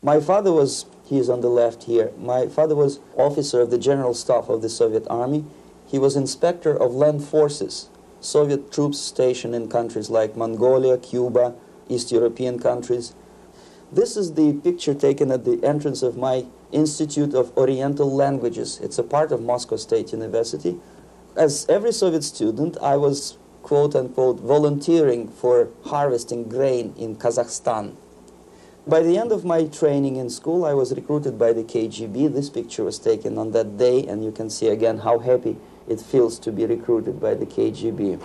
My father was, he is on the left here, my father was officer of the General Staff of the Soviet Army. He was inspector of land forces, Soviet troops stationed in countries like Mongolia, Cuba, East European countries. This is the picture taken at the entrance of my Institute of Oriental Languages. It's a part of Moscow State University. As every Soviet student, I was, quote-unquote, volunteering for harvesting grain in Kazakhstan. By the end of my training in school, I was recruited by the KGB. This picture was taken on that day, and you can see again how happy it feels to be recruited by the KGB.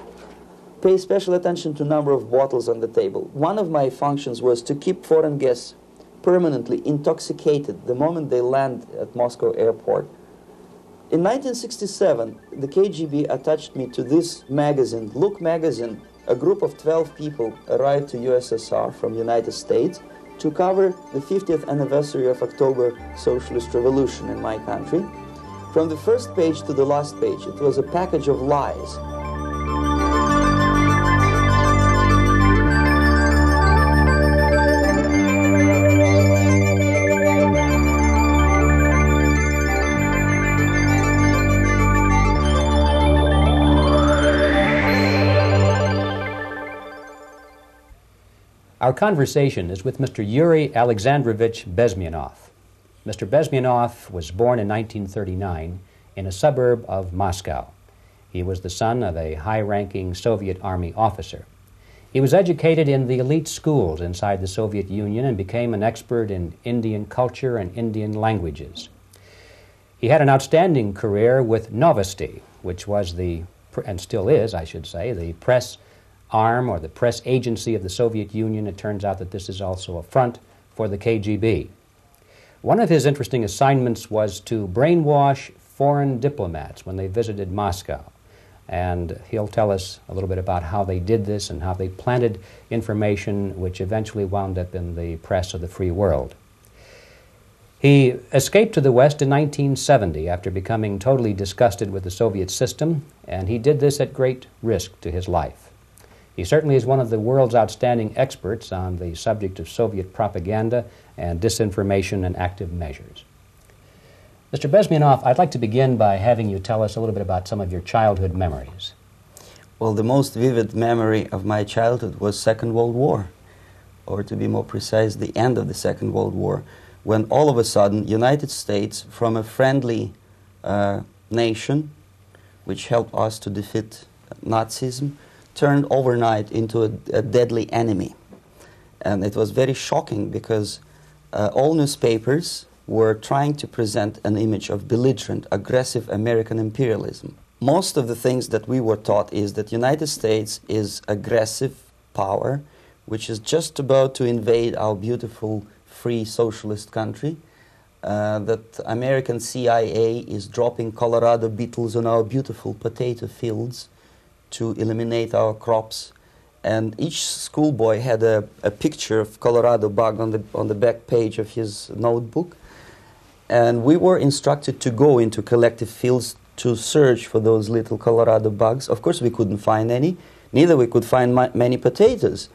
Pay special attention to number of bottles on the table. One of my functions was to keep foreign guests permanently intoxicated the moment they land at Moscow airport. In 1967, the KGB attached me to this magazine, Look magazine. A group of 12 people arrived to USSR from United States to cover the 50th anniversary of October Socialist Revolution in my country. From the first page to the last page, it was a package of lies. Our conversation is with Mr. Yuri Alexandrovich Bezmenov. Mr. Bezmenov was born in 1939 in a suburb of Moscow. He was the son of a high-ranking Soviet Army officer. He was educated in the elite schools inside the Soviet Union and became an expert in Indian culture and Indian languages. He had an outstanding career with Novosti, which was the, and still is, I should say, the press arm or the press agency of the Soviet Union. It turns out that this is also a front for the KGB. One of his interesting assignments was to brainwash foreign diplomats when they visited Moscow. And he'll tell us a little bit about how they did this and how they planted information which eventually wound up in the press of the free world. He escaped to the West in 1970 after becoming totally disgusted with the Soviet system, and he did this at great risk to his life. He certainly is one of the world's outstanding experts on the subject of Soviet propaganda and disinformation and active measures. Mr. Bezmenov, I'd like to begin by having you tell us a little bit about some of your childhood memories. Well, the most vivid memory of my childhood was Second World War, or to be more precise, the end of the Second World War, when all of a sudden United States, from a friendly nation, which helped us to defeat Nazism, turned overnight into a deadly enemy. And it was very shocking because all newspapers were trying to present an image of belligerent, aggressive American imperialism. Most of the things that we were taught is that United States is aggressive power, which is just about to invade our beautiful, free, socialist country, that American CIA is dropping Colorado beetles on our beautiful potato fields to eliminate our crops, and each schoolboy had a picture of Colorado bug on the back page of his notebook, and we were instructed to go into collective fields to search for those little Colorado bugs. Of course, we couldn't find any, neither we could find many potatoes,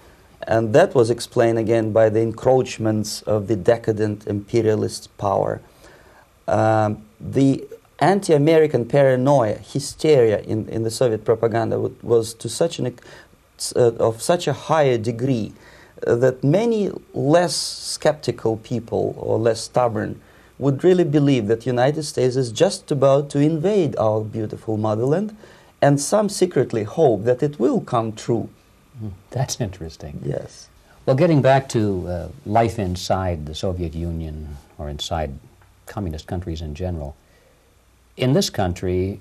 and that was explained again by the encroachments of the decadent imperialist power. The anti-American paranoia, hysteria in the Soviet propaganda was to such of such a higher degree that many less skeptical people or less stubborn would really believe that United States is just about to invade our beautiful motherland, and some secretly hope that it will come true. That's interesting. Yes. Well, getting back to life inside the Soviet Union or inside communist countries in general, in this country,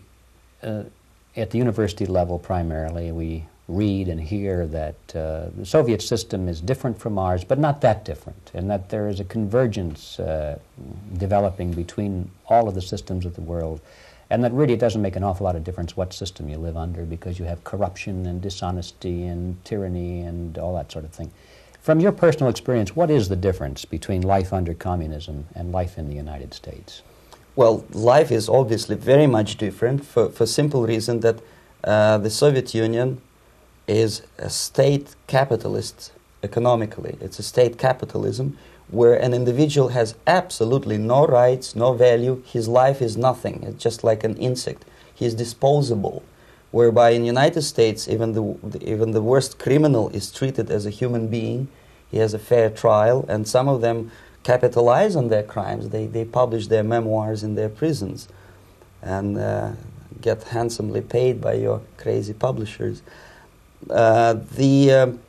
at the university level primarily, we read and hear that the Soviet system is different from ours, but not that different, and that there is a convergence developing between all of the systems of the world, and that really it doesn't make an awful lot of difference what system you live under because you have corruption and dishonesty and tyranny and all that sort of thing. From your personal experience, what is the difference between life under communism and life in the United States? Well, life is obviously very much different for simple reason that the Soviet Union is a state capitalist economically. It's a state capitalism where an individual has absolutely no rights, no value, his life is nothing, it's just like an insect. He is disposable, whereby in the United States, even the worst criminal is treated as a human being. He has a fair trial, and some of them capitalize on their crimes. They publish their memoirs in their prisons and get handsomely paid by your crazy publishers. The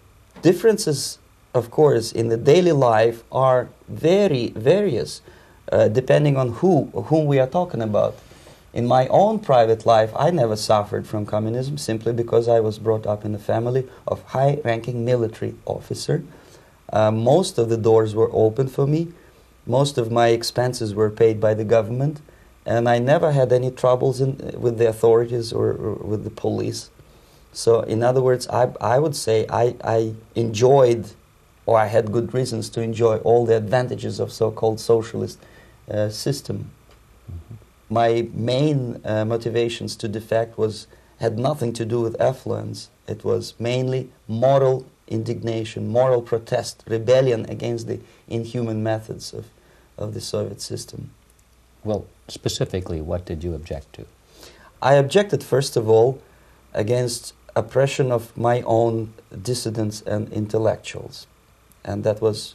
differences, of course, in the daily life are very various, depending on whom we are talking about. In my own private life, I never suffered from communism simply because I was brought up in a family of high-ranking military officer. Most of the doors were open for me. Most of my expenses were paid by the government, and I never had any troubles with the authorities or with the police. So, in other words, I would say I enjoyed, or I had good reasons to enjoy, all the advantages of so-called socialist system. Mm-hmm. My main motivations to defect had nothing to do with affluence. It was mainly moral indignation, moral protest, rebellion against the inhuman methods of the Soviet system. Well, specifically, what did you object to? I objected, first of all, against oppression of my own dissidents and intellectuals. And that was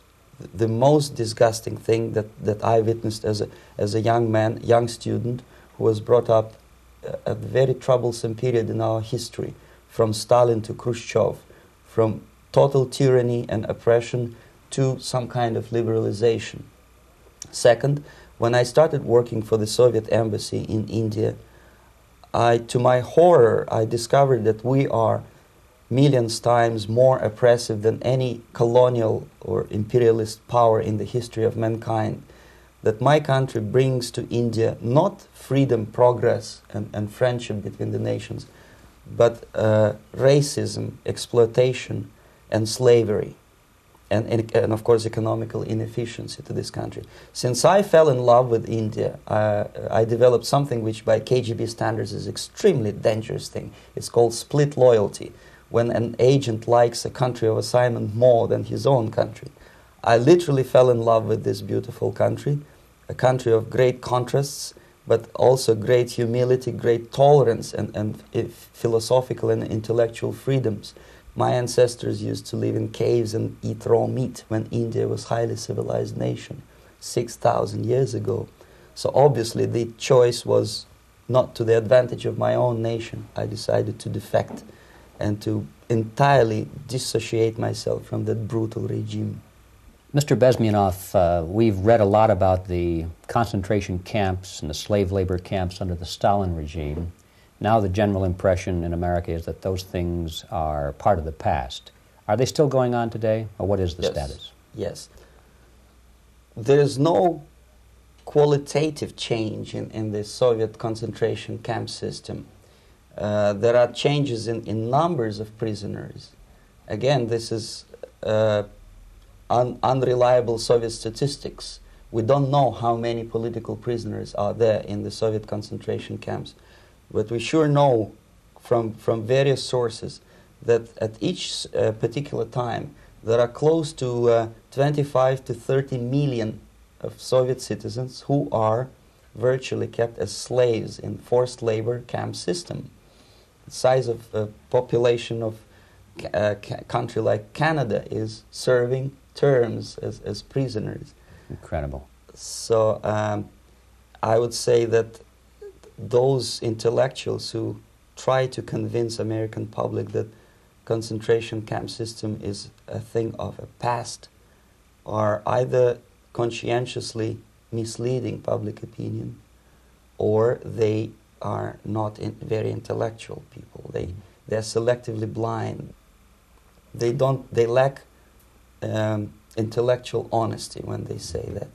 the most disgusting thing that I witnessed as a young man, young student, who was brought up at a very troublesome period in our history, from Stalin to Khrushchev, from total tyranny and oppression to some kind of liberalization. Second, when I started working for the Soviet embassy in India, to my horror, I discovered that we are millions times more oppressive than any colonial or imperialist power in the history of mankind. That my country brings to India not freedom, progress, and friendship between the nations, but racism, exploitation, and slavery, and of course economical inefficiency to this country. Since I fell in love with India, I developed something which by KGB standards is extremely dangerous thing. It's called split loyalty, when an agent likes a country of assignment more than his own country. I literally fell in love with this beautiful country, a country of great contrasts, but also great humility, great tolerance, and philosophical and intellectual freedoms. My ancestors used to live in caves and eat raw meat when India was a highly civilized nation 6,000 years ago. So obviously the choice was not to the advantage of my own nation. I decided to defect and to entirely dissociate myself from that brutal regime. Mr. Bezmenov, we've read a lot about the concentration camps and the slave labor camps under the Stalin regime. Now the general impression in America is that those things are part of the past. Are they still going on today, or what is the status? Yes. There is no qualitative change in the Soviet concentration camp system. There are changes in numbers of prisoners. Again, this is unreliable Soviet statistics. We don't know how many political prisoners are there in the Soviet concentration camps. But we sure know from various sources that at each particular time there are close to 25 to 30 million of Soviet citizens who are virtually kept as slaves in forced labor camp system. The size of the population of a country like Canada is serving terms as prisoners. Incredible. So I would say that those intellectuals who try to convince American public that concentration camp system is a thing of a past are either conscientiously misleading public opinion, or they are not very intellectual people. They're selectively blind. They lack intellectual honesty when they say that.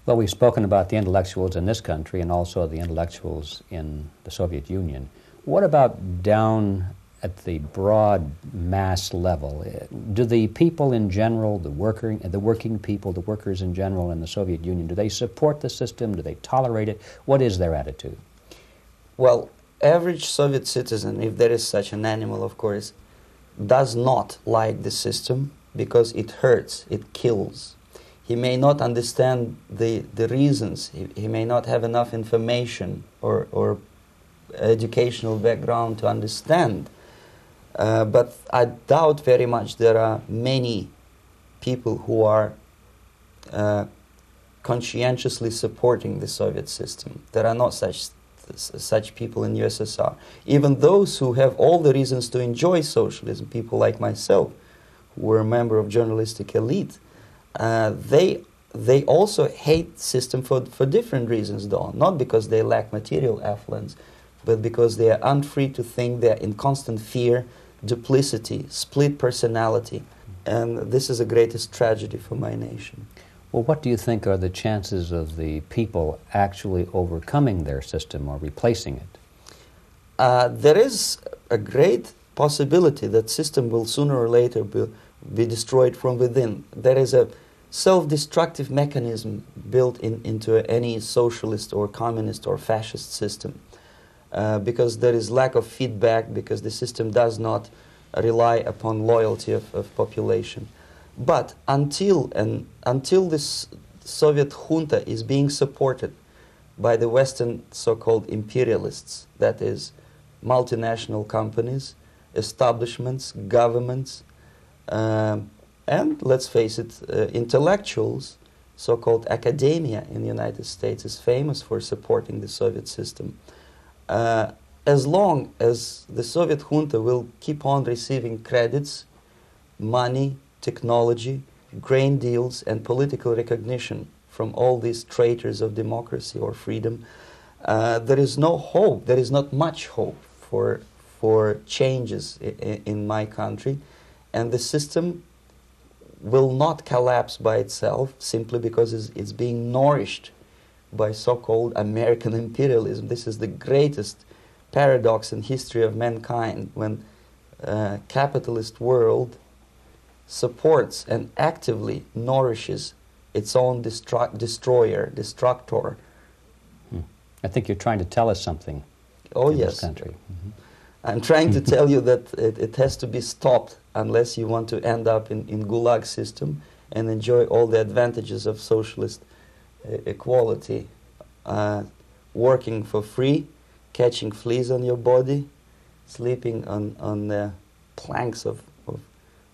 Well, we've spoken about the intellectuals in this country and also the intellectuals in the Soviet Union. What about down at the broad mass level? Do the people in general, the working people, the workers in general in the Soviet Union, do they support the system? Do they tolerate it? What is their attitude? Well, average Soviet citizen, if there is such an animal, of course, does not like the system because it hurts, it kills. he may not understand the reasons. He may not have enough information or educational background to understand. But I doubt very much there are many people who are conscientiously supporting the Soviet system. There are not such people in USSR. Even those who have all the reasons to enjoy socialism, people like myself, who were a member of journalistic elite, they also hate the system for different reasons, though. Not because they lack material affluence, but because they are unfree to think, they are in constant fear, duplicity, split personality. And this is the greatest tragedy for my nation. Well, what do you think are the chances of the people actually overcoming their system or replacing it? There is a great possibility that system will sooner or later be destroyed from within. There is a self-destructive mechanism built into any socialist or communist or fascist system, because there is lack of feedback, because the system does not rely upon loyalty of population. But until this Soviet junta is being supported by the Western so-called imperialists, that is, multinational companies, establishments, governments, and let's face it, intellectuals, so-called academia in the United States is famous for supporting the Soviet system. As long as the Soviet junta will keep on receiving credits, money, technology, grain deals, and political recognition from all these traitors of democracy or freedom, there is no hope, there is not much hope for changes in my country, and the system will not collapse by itself simply because it's being nourished by so-called American imperialism. This is the greatest paradox in history of mankind, when capitalist world supports and actively nourishes its own destroyer, destructor. I think you're trying to tell us something. Oh, in yes. This country. Mm-hmm. I'm trying to tell you that it has to be stopped unless you want to end up in Gulag system and enjoy all the advantages of socialist equality. Working for free, catching fleas on your body, sleeping on the planks of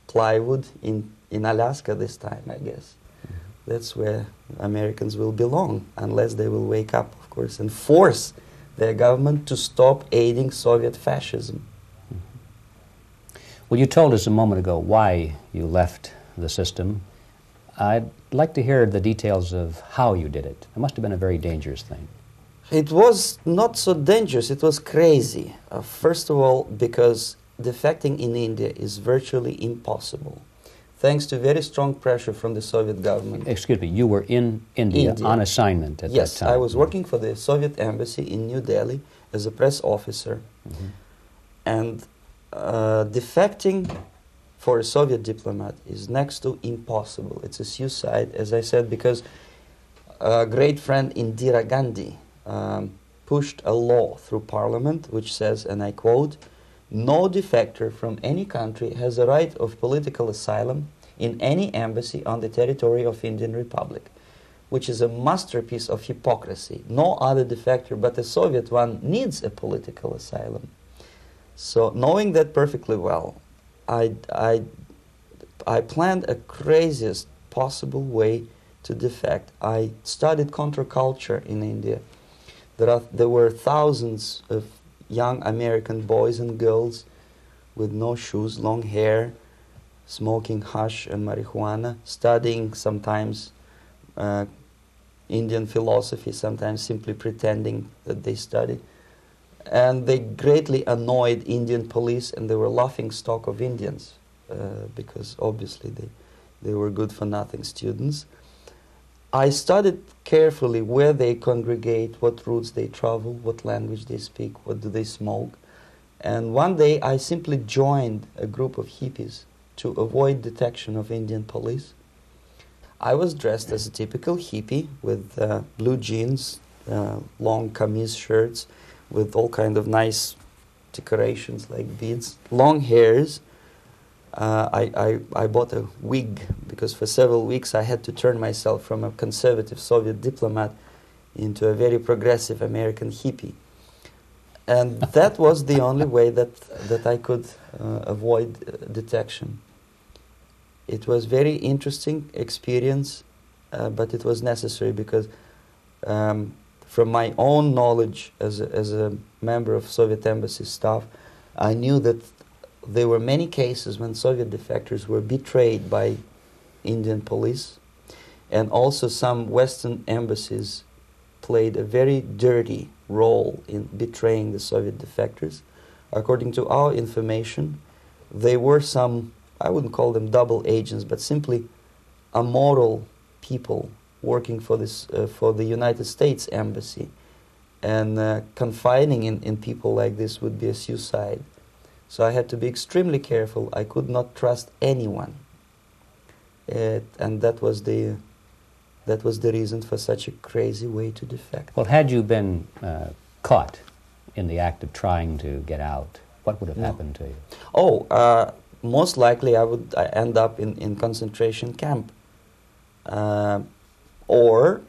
plywood in Alaska this time, I guess. Mm-hmm. That's where Americans will belong, unless they will wake up, of course, and force their government to stop aiding Soviet fascism. Mm-hmm. Well, you told us a moment ago why you left the system. I'd like to hear the details of how you did it. It must have been a very dangerous thing. It was not so dangerous, it was crazy. First of all, because defecting in India is virtually impossible, thanks to very strong pressure from the Soviet government. Excuse me, you were in India on assignment at that time? Yes, I was working for the Soviet embassy in New Delhi as a press officer. Mm-hmm. And defecting for a Soviet diplomat is next to impossible. It's a suicide, as I said, because a great friend Indira Gandhi pushed a law through parliament which says, and I quote, "No defector from any country has a right of political asylum in any embassy on the territory of Indian Republic," which is a masterpiece of hypocrisy. No other defector but the Soviet one needs a political asylum. So, knowing that perfectly well, I planned a craziest possible way to defect. I studied counterculture in India. There were thousands of young American boys and girls with no shoes, long hair, smoking hash and marijuana, studying sometimes Indian philosophy, sometimes simply pretending that they study. And they greatly annoyed Indian police, and they were laughing stock of Indians because obviously they were good-for-nothing students. I studied carefully where they congregate, what routes they travel, what language they speak, what do they smoke. And one day I simply joined a group of hippies to avoid detection of Indian police. I was dressed as a typical hippie with blue jeans, long camise shirts with all kind of nice decorations like beads, long hairs, I bought a wig because for several weeks I had to turn myself from a conservative Soviet diplomat into a very progressive American hippie. And that was the only way that I could avoid detection. It was very interesting experience, but it was necessary because from my own knowledge as a member of Soviet embassy staff, I knew that there were many cases when Soviet defectors were betrayed by Indian police, and also some Western embassies played a very dirty role in betraying the Soviet defectors. According to our information, they were some, I wouldn't call them double agents, but simply amoral people working for this for the United States embassy, and confiding in people like this would be a suicide. So I had to be extremely careful. I could not trust anyone, and that was the reason for such a crazy way to defect. Well, had you been caught in the act of trying to get out, what would have happened to you? Oh, most likely I would end up in concentration camp, or,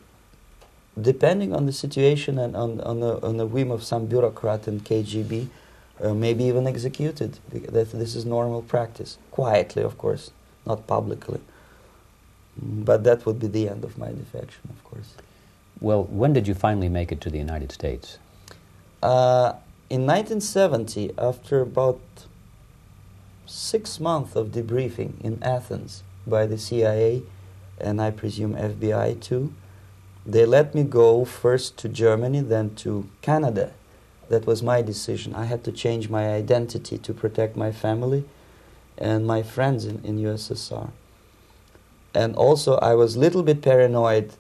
depending on the situation and on the whim of some bureaucrat in KGB, maybe even executed. This is normal practice, quietly, of course, not publicly. But that would be the end of my defection, of course. Well, when did you finally make it to the United States? In 1970, after about 6 months of debriefing in Athens by the CIA, and I presume FBI too, they let me go first to Germany, then to Canada. That was my decision. I had to change my identity to protect my family and my friends in USSR. And also I was a little bit paranoid,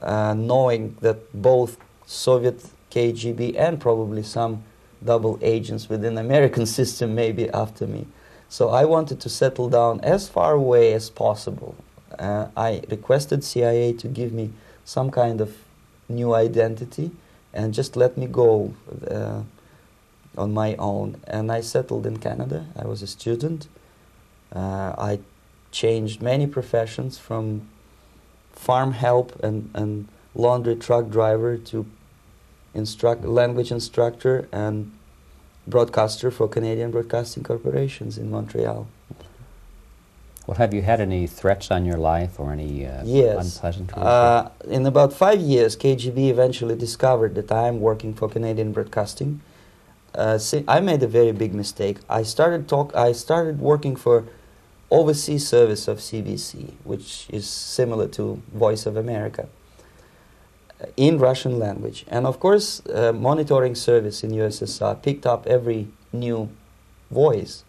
knowing that both Soviet KGB and probably some double agents within the American system may be after me. So I wanted to settle down as far away as possible. I requested CIA to give me some kind of new identity and just let me go on my own. And I settled in Canada. I was a student. I changed many professions, from farm help and laundry truck driver to language instructor and broadcaster for Canadian Broadcasting Corporations in Montreal. Well, have you had any threats on your life or any yes. unpleasant in about 5 years, KGB eventually discovered that I am working for Canadian Broadcasting. I made a very big mistake. I started working for overseas service of CBC, which is similar to Voice of America, in Russian language. And of course, monitoring service in USSR picked up every new voice.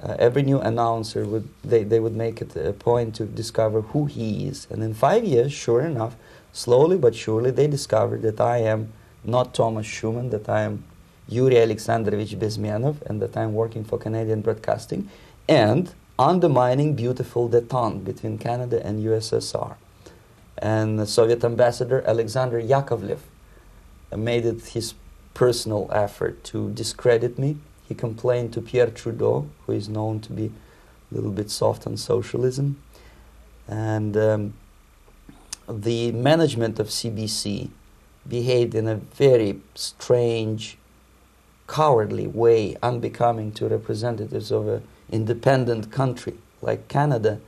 Every new announcer they would make it a point to discover who he is. And in 5 years, sure enough, slowly but surely, they discovered that I am not Thomas Schumann, that I am Yuri Alexandrovich Bezmenov, and that I am working for Canadian Broadcasting, and undermining beautiful détente between Canada and USSR. And the Soviet ambassador Alexander Yakovlev made it his personal effort to discredit me. He complained to Pierre Trudeau, who is known to be a little bit soft on socialism. And the management of CBC behaved in a very strange, cowardly way, unbecoming to representatives of an independent country like Canada.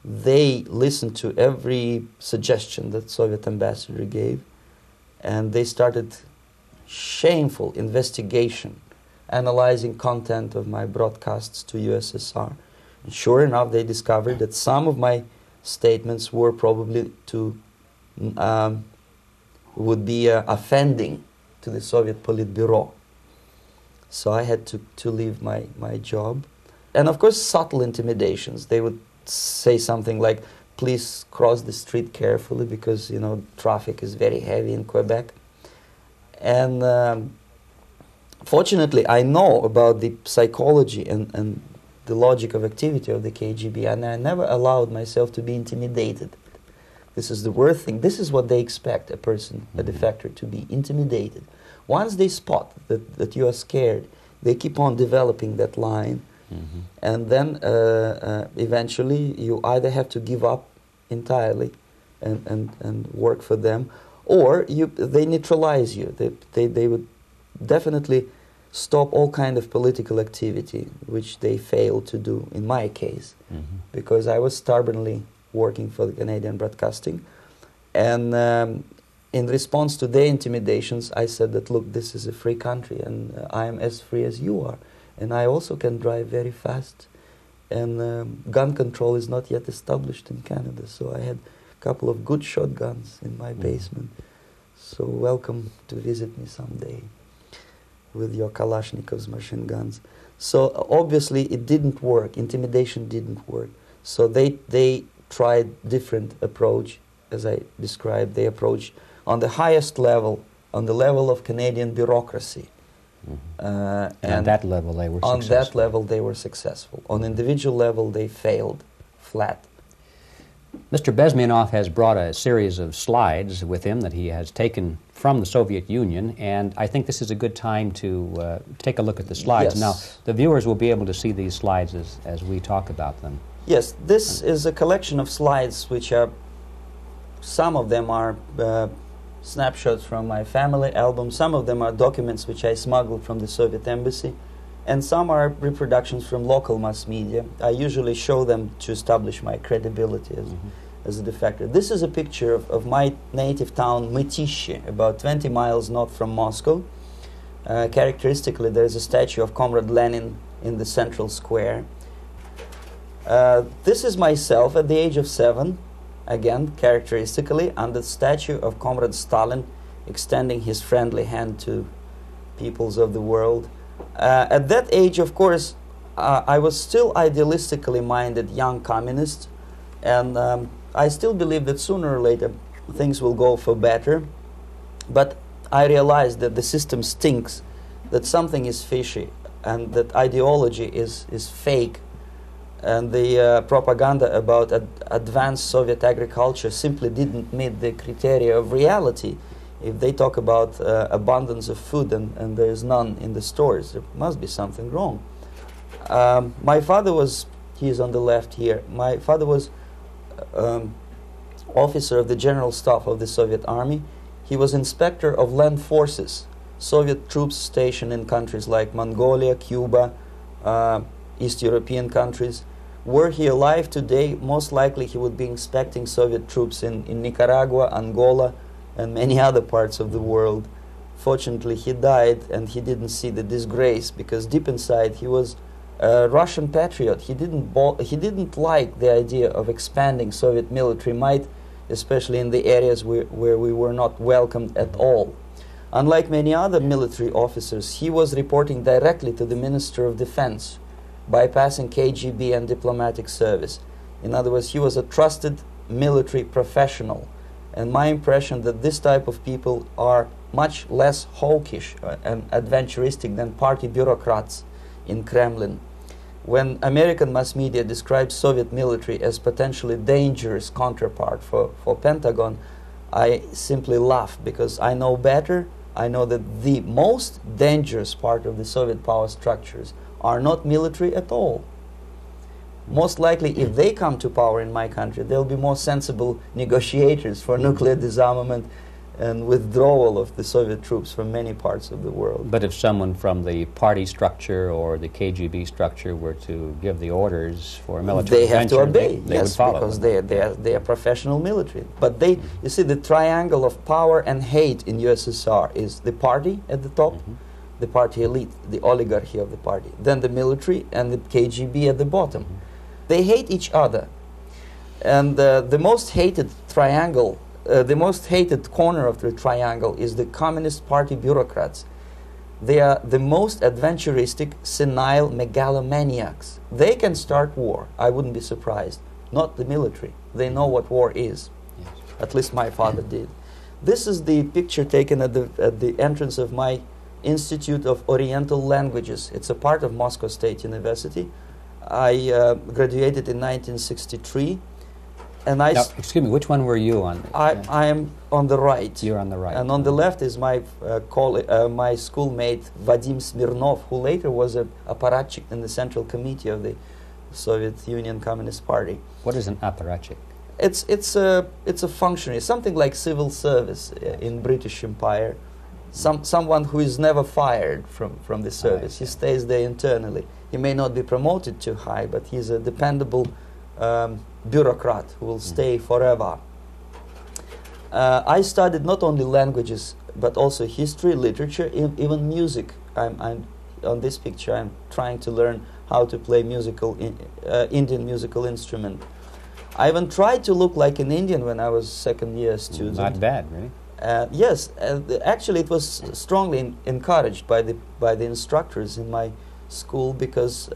They listened to every suggestion that Soviet ambassador gave, and they started shameful investigation, analyzing content of my broadcasts to USSR. And sure enough, they discovered that some of my statements were probably would be offending to the Soviet Politburo. So I had to leave my job. And of course, subtle intimidations. They would say something like, please cross the street carefully because, you know, traffic is very heavy in Quebec. And fortunately, I know about the psychology and the logic of activity of the KGB, and I never allowed myself to be intimidated. This is the worst thing. This is what they expect a person, a defector, to be intimidated. Once they spot that you are scared, they keep on developing that line, And then eventually you either have to give up entirely and work for them, or they neutralize you. They would definitely stop all kind of political activity, which they failed to do in my case, because I was stubbornly working for the Canadian Broadcasting. And in response to their intimidations, I said that, look, this is a free country, and I am as free as you are. And I also can drive very fast. And gun control is not yet established in Canada, so I had a couple of good shotguns in my basement. So welcome to visit me someday with your Kalashnikov's machine guns. So obviously it didn't work. Intimidation didn't work. So they tried different approach, as I described. They approached on the highest level, on the level of Canadian bureaucracy. And on that level they were successful. On that level they were successful. On individual level they failed flat. Mr. Bezmenov has brought a series of slides with him that he has taken from the Soviet Union, and I think this is a good time to take a look at the slides. Yes. Now, the viewers will be able to see these slides as we talk about them. Yes, this is a collection of slides which are, some of them are snapshots from my family album, some of them are documents which I smuggled from the Soviet embassy, and some are reproductions from local mass media. I usually show them to establish my credibility as a defector. This is a picture of my native town, Mytishi, about 20 miles north from Moscow. Characteristically, there is a statue of Comrade Lenin in the central square. This is myself at the age of 7, again, characteristically, under the statue of Comrade Stalin, extending his friendly hand to peoples of the world. At that age, of course, I was still idealistically minded young communist, and I still believe that sooner or later things will go for better. But I realized that the system stinks, that something is fishy, and that ideology is fake, and the propaganda about advanced Soviet agriculture simply didn't meet the criteria of reality. If they talk about abundance of food and there is none in the stores, there must be something wrong. My father was, he is on the left here, my father was officer of the General Staff of the Soviet Army. He was inspector of land forces, Soviet troops stationed in countries like Mongolia, Cuba, East European countries. Were he alive today, most likely he would be inspecting Soviet troops in Nicaragua, Angola, and many other parts of the world. Fortunately, he died and he didn't see the disgrace, because deep inside he was a Russian patriot. He didn't like the idea of expanding Soviet military might, especially in the areas where we were not welcomed at all. Unlike many other military officers, he was reporting directly to the Minister of Defense, bypassing KGB and diplomatic service. In other words, he was a trusted military professional. And my impression that this type of people are much less hawkish and adventuristic than party bureaucrats in Kremlin. When American mass media describes Soviet military as potentially dangerous counterpart for Pentagon, I simply laugh, because I know better. I know that the most dangerous part of the Soviet power structures are not military at all. Most likely, if they come to power in my country, they'll be more sensible negotiators for nuclear disarmament and withdrawal of the Soviet troops from many parts of the world. But if someone from the party structure or the KGB structure were to give the orders for a military intervention, they have to obey, they would follow, because they are professional military. But you see, the triangle of power and hate in USSR is the party at the top, the party elite, the oligarchy of the party, then the military, and the KGB at the bottom. They hate each other, and the most hated triangle, the most hated corner of the triangle is the Communist Party bureaucrats. They are the most adventuristic, senile megalomaniacs. They can start war, I wouldn't be surprised. Not the military. They know what war is. Yes. At least my father did. This is the picture taken at the entrance of my Institute of Oriental Languages. It's a part of Moscow State University. I graduated in 1963. And now, excuse me, which one were you on? I am on the right. You're on the right. And on the left is my my schoolmate Vadim Smirnov, who later was a apparatchik in the Central Committee of the Soviet Union Communist Party. What is an apparatchik? It's a functionary, something like civil service in British Empire. Someone who is never fired from the service. He stays there internally. He may not be promoted too high, but he's a dependable bureaucrat who will stay forever. I studied not only languages, but also history, literature, even music. I'm on this picture. I'm trying to learn how to play Indian musical instrument. I even tried to look like an Indian when I was second-year student. Not bad, really. Yes, actually, it was strongly encouraged by the instructors in my school, because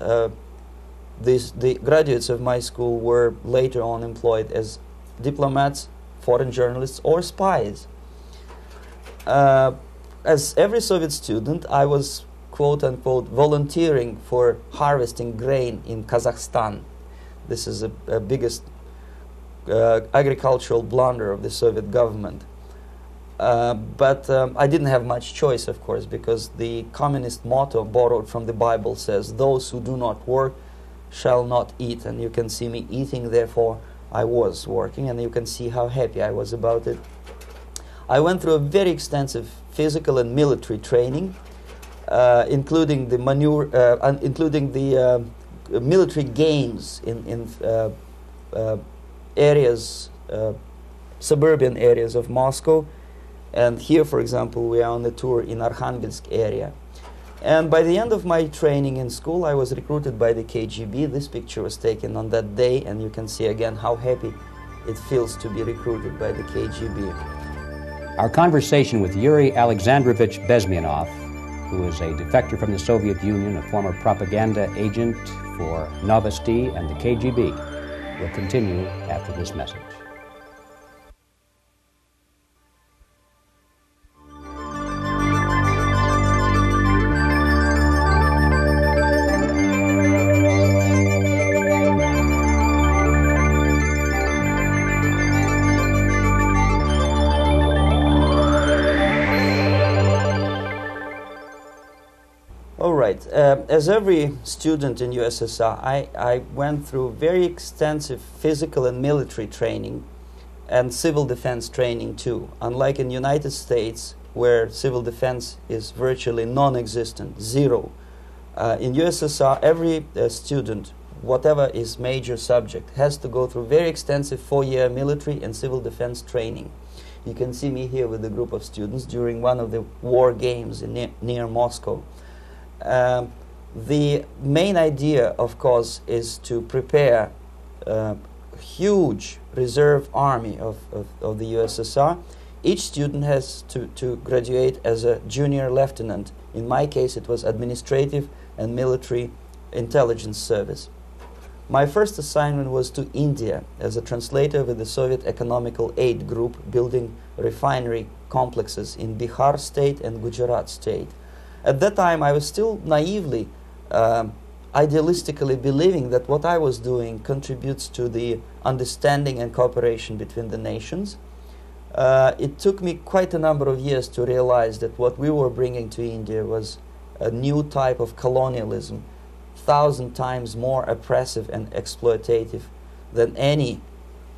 the graduates of my school were later on employed as diplomats, foreign journalists, or spies. As every Soviet student, I was quote-unquote volunteering for harvesting grain in Kazakhstan. This is a biggest agricultural blunder of the Soviet government. But I didn't have much choice, of course, because the communist motto borrowed from the Bible says, "Those who do not work shall not eat." And you can see me eating, therefore I was working, and you can see how happy I was about it. I went through a very extensive physical and military training, including the military games in areas, suburban areas of Moscow. And here, for example, we are on the tour in Arkhangelsk area. And by the end of my training in school, I was recruited by the KGB. This picture was taken on that day, and you can see again how happy it feels to be recruited by the KGB. Our conversation with Yuri Alexandrovich Bezmenov, who is a defector from the Soviet Union, a former propaganda agent for Novosti and the KGB, will continue after this message. As every student in USSR, I went through very extensive physical and military training and civil defense training too. Unlike in the United States, where civil defense is virtually non-existent, zero. In USSR, every student, whatever his major subject, has to go through very extensive 4-year military and civil defense training. You can see me here with a group of students during one of the war games near Moscow. The main idea, of course, is to prepare a huge reserve army of the USSR. Each student has to graduate as a junior lieutenant. In my case, it was administrative and military intelligence service. My first assignment was to India as a translator with the Soviet Economical Aid Group, building refinery complexes in Bihar state and Gujarat state. At that time, I was still naively, idealistically believing that what I was doing contributes to the understanding and cooperation between the nations. It took me quite a number of years to realize that what we were bringing to India was a new type of colonialism, 1,000 times more oppressive and exploitative than any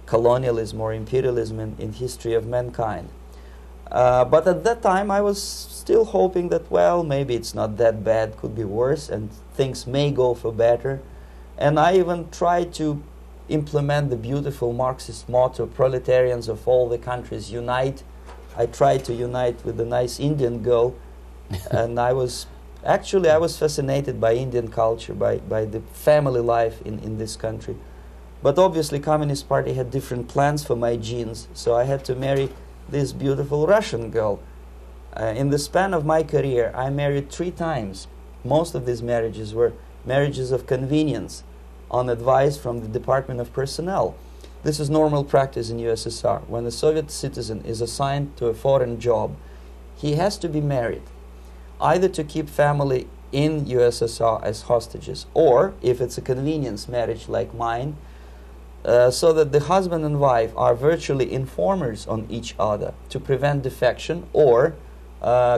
colonialism or imperialism in history of mankind. But at that time, I was still hoping that, well, maybe it's not that bad, could be worse, and things may go for better. And I even tried to implement the beautiful Marxist motto, "Proletarians of all the countries unite." I tried to unite with the nice Indian girl, and I was fascinated by Indian culture, by the family life in this country. But obviously, Communist Party had different plans for my genes, so I had to marry this beautiful Russian girl. In the span of my career, I married 3 times. Most of these marriages were marriages of convenience, on advice from the Department of Personnel. This is normal practice in USSR. When a Soviet citizen is assigned to a foreign job, he has to be married, either to keep family in USSR as hostages, or, if it's a convenience marriage like mine, so that the husband and wife are virtually informers on each other to prevent defection or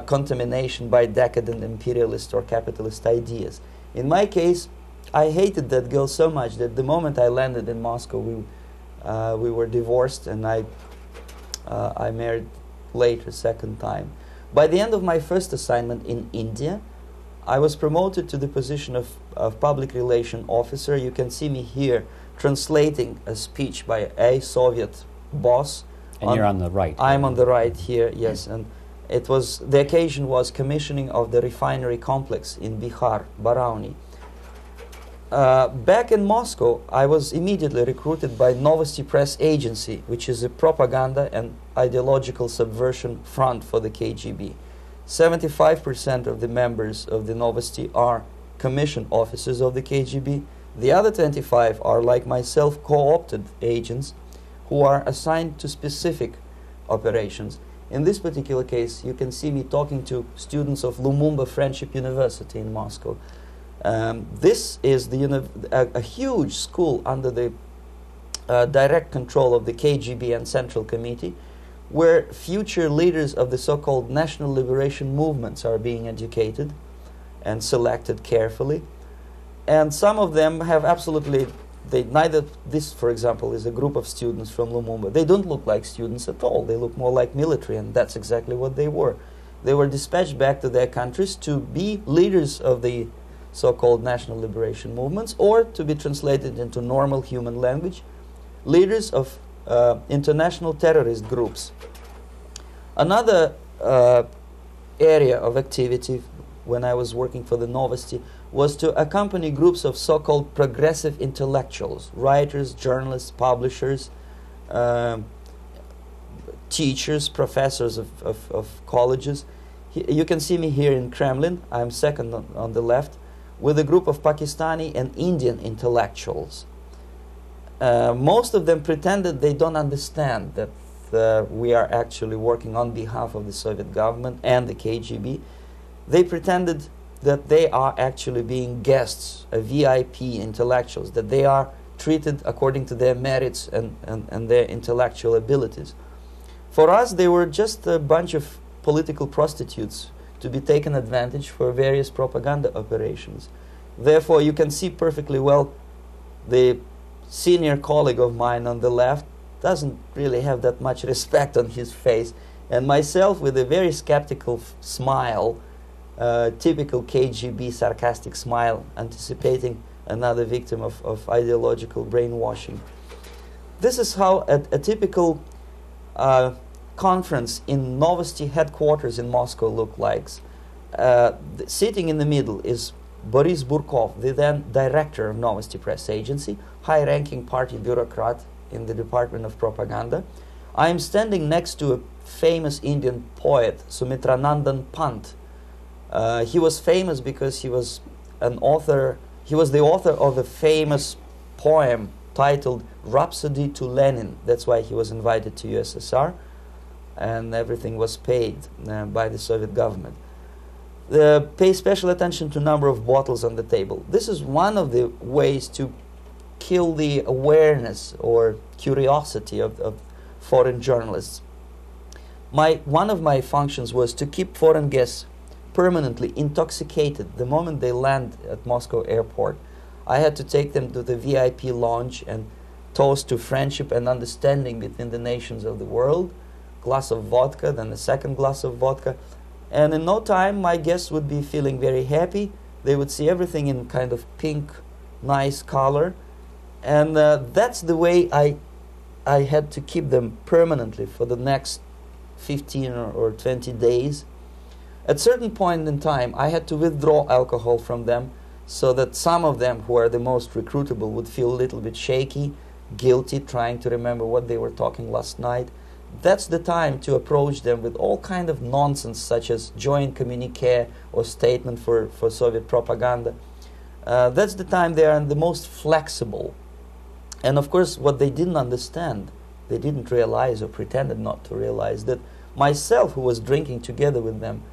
contamination by decadent imperialist or capitalist ideas. In my case, I hated that girl so much that the moment I landed in Moscow, we were divorced, and I married later, second time. By the end of my first assignment in India, I was promoted to the position of public relation officer. You can see me here translating a speech by a Soviet boss. And you're on the right. I'm on the right here, yes. And it was, the occasion was commissioning of the refinery complex in Bihar, Barauni. Back in Moscow, I was immediately recruited by Novosti Press Agency, which is a propaganda and ideological subversion front for the KGB. 75% of the members of the Novosti are commissioned officers of the KGB. The other 25 are, like myself, co-opted agents who are assigned to specific operations. In this particular case, you can see me talking to students of Lumumba Friendship University in Moscow. This is a huge school under the direct control of the KGB and Central Committee, where future leaders of the so-called national liberation movements are being educated and selected carefully. And some of them have absolutely, this, for example, is a group of students from Lumumba. They don't look like students at all. They look more like military, and that's exactly what they were. They were dispatched back to their countries to be leaders of the so-called national liberation movements, or to be translated into normal human language, leaders of international terrorist groups. Another area of activity when I was working for the Novosti was to accompany groups of so-called progressive intellectuals, writers, journalists, publishers, teachers, professors of colleges. You can see me here in Kremlin. I'm second on the left, with a group of Pakistani and Indian intellectuals. Most of them pretended they don't understand that we are actually working on behalf of the Soviet government and the KGB. They pretended that they are actually being guests, VIP intellectuals, that they are treated according to their merits and their intellectual abilities. For us, they were just a bunch of political prostitutes to be taken advantage for various propaganda operations. Therefore, you can see perfectly well the senior colleague of mine on the left doesn't really have that much respect on his face, and myself with a very skeptical smile, typical KGB sarcastic smile, anticipating another victim of ideological brainwashing. This is how a typical conference in Novosti headquarters in Moscow looked like. Sitting in the middle is Boris Burkov, the then director of Novosti Press Agency, high-ranking party bureaucrat in the Department of Propaganda. I am standing next to a famous Indian poet, Sumitranandan Pant. He was famous because he was an author. He was the author of a famous poem titled Rhapsody to Lenin. That's why he was invited to USSR, and everything was paid by the Soviet government. Pay special attention to number of bottles on the table. This is one of the ways to kill the awareness or curiosity of foreign journalists. One of my functions was to keep foreign guests permanently intoxicated the moment they land at Moscow airport. I had to take them to the VIP lounge and toast to friendship and understanding between the nations of the world. Glass of vodka, then a second glass of vodka. And in no time, my guests would be feeling very happy. They would see everything in kind of pink, nice color. And that's the way I had to keep them permanently for the next 15 or 20 days. At a certain point in time, I had to withdraw alcohol from them so that some of them who are the most recruitable would feel a little bit shaky, guilty, trying to remember what they were talking last night. That's the time to approach them with all kind of nonsense, such as joint communique or statement for Soviet propaganda. That's the time they are the most flexible. And of course, what they didn't understand, they didn't realize or pretended not to realize, that myself, who was drinking together with them,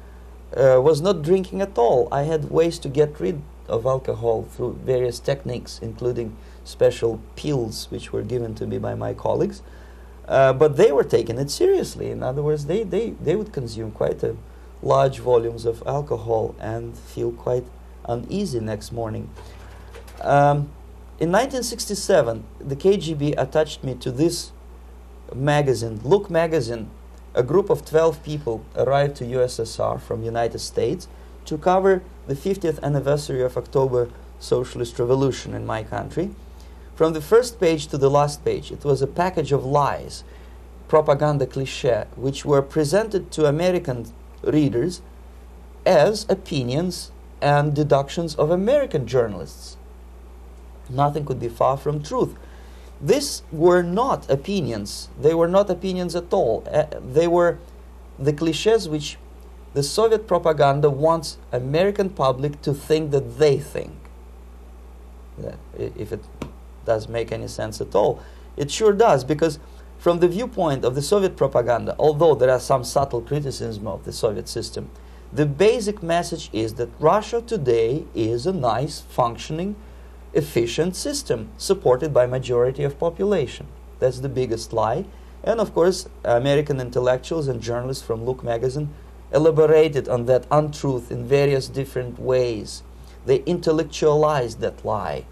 was not drinking at all. I had ways to get rid of alcohol through various techniques, including special pills which were given to me by my colleagues. But they were taking it seriously. In other words, they would consume quite large volumes of alcohol and feel quite uneasy next morning. In 1967, the KGB attached me to this magazine, Look magazine. A group of 12 people arrived to USSR from United States to cover the 50th anniversary of October Socialist Revolution in my country. From the first page to the last page, it was a package of lies, propaganda cliché, which were presented to American readers as opinions and deductions of American journalists. Nothing could be far from truth. These were not opinions. They were not opinions at all. They were the clichés which the Soviet propaganda wants American public to think that they think. If it does make any sense at all. It sure does, because from the viewpoint of the Soviet propaganda, although there are some subtle criticisms of the Soviet system, the basic message is that Russia today is a nice, functioning, efficient system supported by majority of population. That's the biggest lie. And of course, American intellectuals and journalists from Look magazine elaborated on that untruth in various different ways. They intellectualized that lie.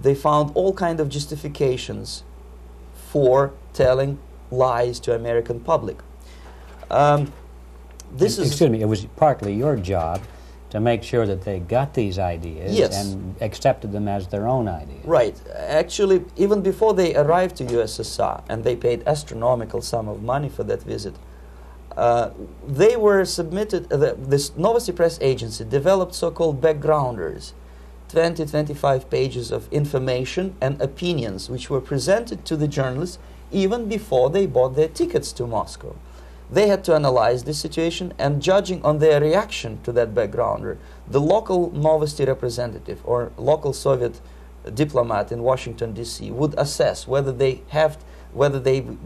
They found all kinds of justifications for telling lies to American public. Excuse me, it was partly your job to make sure that they got these ideas, yes, and accepted them as their own ideas. Right. Actually, even before they arrived to USSR, and they paid astronomical sum of money for that visit, they were submitted, this Novosti Press Agency developed so-called backgrounders, 20-25 pages of information and opinions which were presented to the journalists even before they bought their tickets to Moscow. They had to analyze the situation, and judging on their reaction to that backgrounder, the local Novosti representative or local Soviet diplomat in Washington, D.C. would assess whether they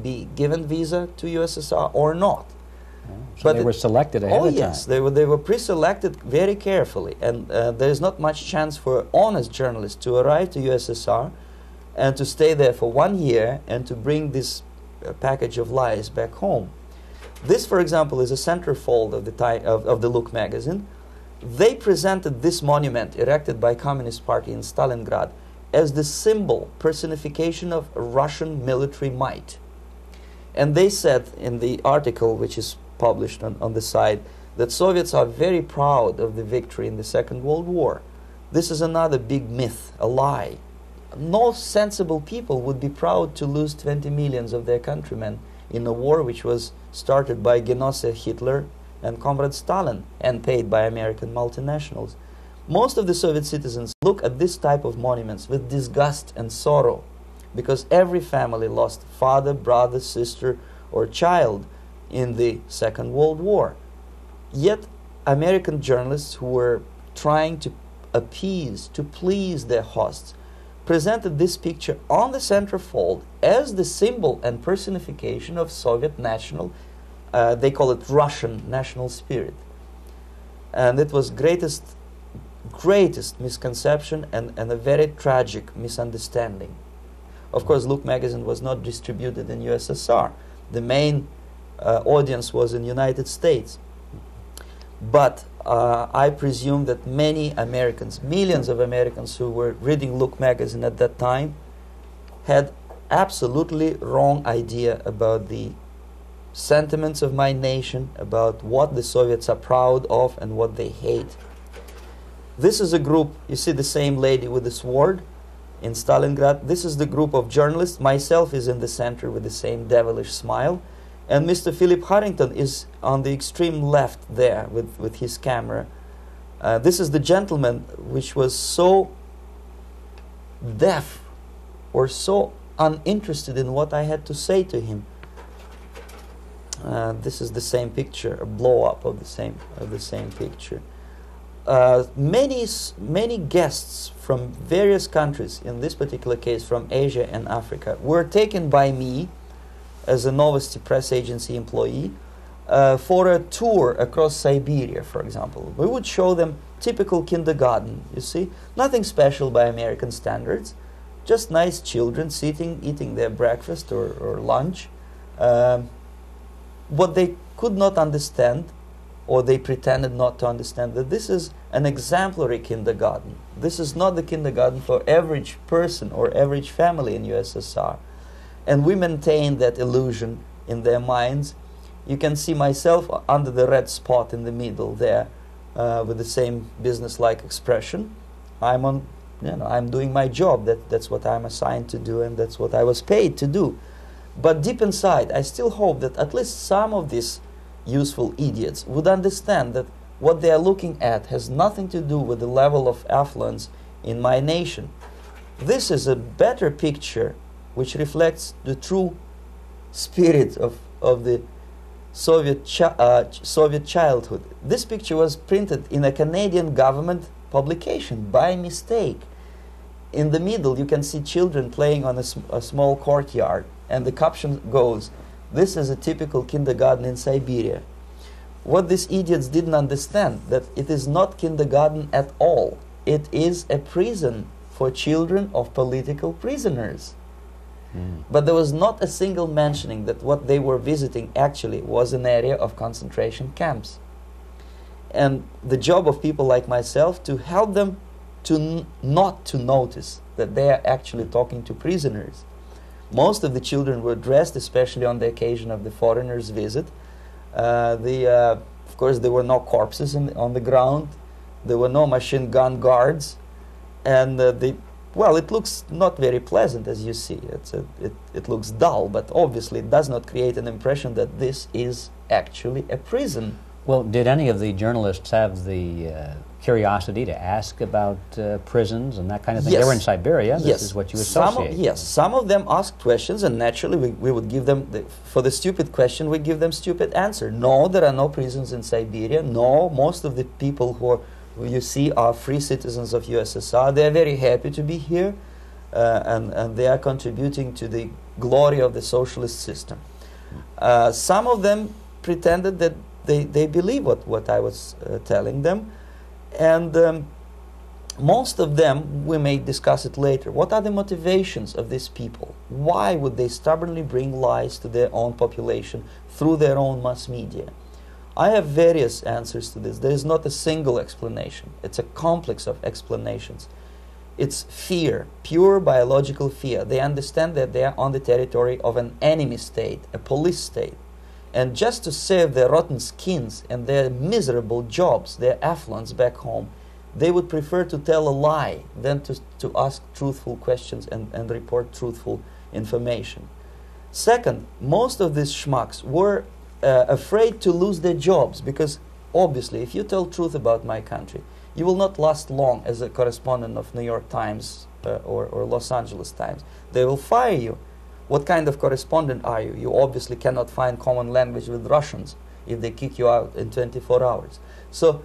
be given visa to USSR or not. So but they were selected ahead of time. Oh yes, they were pre-selected very carefully, and there is not much chance for honest journalists to arrive to USSR and to stay there for 1 year and to bring this package of lies back home. This, for example, is a centerfold of the Look magazine. They presented this monument erected by Communist Party in Stalingrad as the symbol, personification of Russian military might. And they said in the article, which is published on the side, that Soviets are very proud of the victory in the Second World War. This is another big myth, a lie. No sensible people would be proud to lose 20 millions of their countrymen in a war which was started by Genoese Hitler and Comrade Stalin and paid by American multinationals. Most of the Soviet citizens look at this type of monuments with disgust and sorrow, because every family lost father, brother, sister, or child in the Second World War. Yet American journalists who were trying to appease, to please their hosts, presented this picture on the centerfold as the symbol and personification of Soviet national, they call it Russian national spirit. And it was greatest misconception and a very tragic misunderstanding. Of course, Look magazine was not distributed in USSR. The main audience was in United States. But I presume that many Americans, millions of Americans who were reading Look magazine at that time, had absolutely wrong idea about the sentiments of my nation, about what the Soviets are proud of and what they hate. This is a group, you see the same lady with the sword in Stalingrad. This is the group of journalists. Myself is in the center with the same devilish smile. And Mr. Philip Harrington is on the extreme left there with his camera. This is the gentleman which was so deaf or so uninterested in what I had to say to him. This is the same picture, a blow-up of the same picture. Many guests from various countries, in this particular case from Asia and Africa, were taken by me as a Novosti Press Agency employee for a tour across Siberia, for example. We would show them typical kindergarten, you see, nothing special by American standards, just nice children sitting, eating their breakfast or lunch. What they could not understand, or they pretended not to understand, that this is an exemplary kindergarten. This is not the kindergarten for average person or average family in USSR. And we maintain that illusion in their minds. You can see myself under the red spot in the middle there, with the same business-like expression. I'm doing my job. That's what I'm assigned to do, and that's what I was paid to do. But deep inside, I still hope that at least some of these useful idiots would understand that what they are looking at has nothing to do with the level of affluence in my nation. This is a better picture which reflects the true spirit of the Soviet childhood. This picture was printed in a Canadian government publication by mistake. In the middle, you can see children playing on a small courtyard, and the caption goes, "This is a typical kindergarten in Siberia." What these idiots didn't understand, that it is not kindergarten at all. It is a prison for children of political prisoners. But there was not a single mentioning that what they were visiting actually was an area of concentration camps. And the job of people like myself to help them to not to notice that they are actually talking to prisoners. Most of the children were dressed, especially on the occasion of the foreigners' visit. Of course, there were no corpses on the ground. There were no machine gun guards, and well, it looks not very pleasant, as you see. It looks dull, but obviously it does not create an impression that this is actually a prison. Well, did any of the journalists have the curiosity to ask about prisons and that kind of thing? Yes. They were in Siberia. This Yes. is what you associate. Yes, some of them asked questions, and naturally we would give them, for the stupid question, we give them stupid answer. No, there are no prisons in Siberia. No, most of the people who you see are free citizens of USSR. They are very happy to be here, and they are contributing to the glory of the socialist system. Some of them pretended that they believe what I was telling them, and most of them, we may discuss it later, what are the motivations of these people? Why would they stubbornly bring lies to their own population through their own mass media? I have various answers to this. There is not a single explanation. It's a complex of explanations. It's fear, pure biological fear. They understand that they are on the territory of an enemy state, a police state. And just to save their rotten skins and their miserable jobs, their affluence back home, they would prefer to tell a lie than to ask truthful questions and report truthful information. Second, most of these schmucks were afraid to lose their jobs, because obviously if you tell truth about my country, you will not last long as a correspondent of New York Times or Los Angeles Times. They will fire you. What kind of correspondent are you? You obviously cannot find common language with Russians if they kick you out in 24 hours. So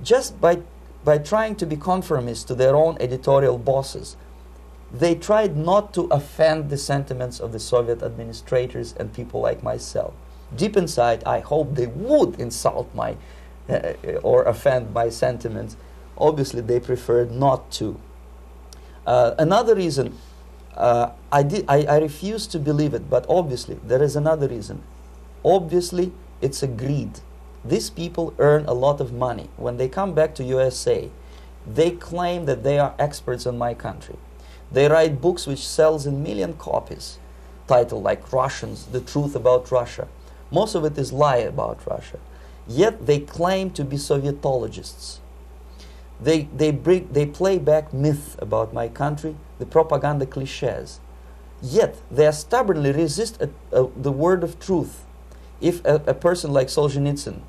just by trying to be conformist to their own editorial bosses, they tried not to offend the sentiments of the Soviet administrators and people like myself. Deep inside, I hope they would insult my or offend my sentiments. Obviously, they preferred not to. Another reason, I refuse to believe it, but obviously there is another reason. Obviously, it's a greed. These people earn a lot of money. When they come back to USA, they claim that they are experts on my country. They write books which sells in million copies, titled like Russians, The Truth About Russia. Most of it is lie about Russia. Yet they claim to be Sovietologists. They play back myth about my country, the propaganda cliches. Yet they stubbornly resist the word of truth. If a person like Solzhenitsyn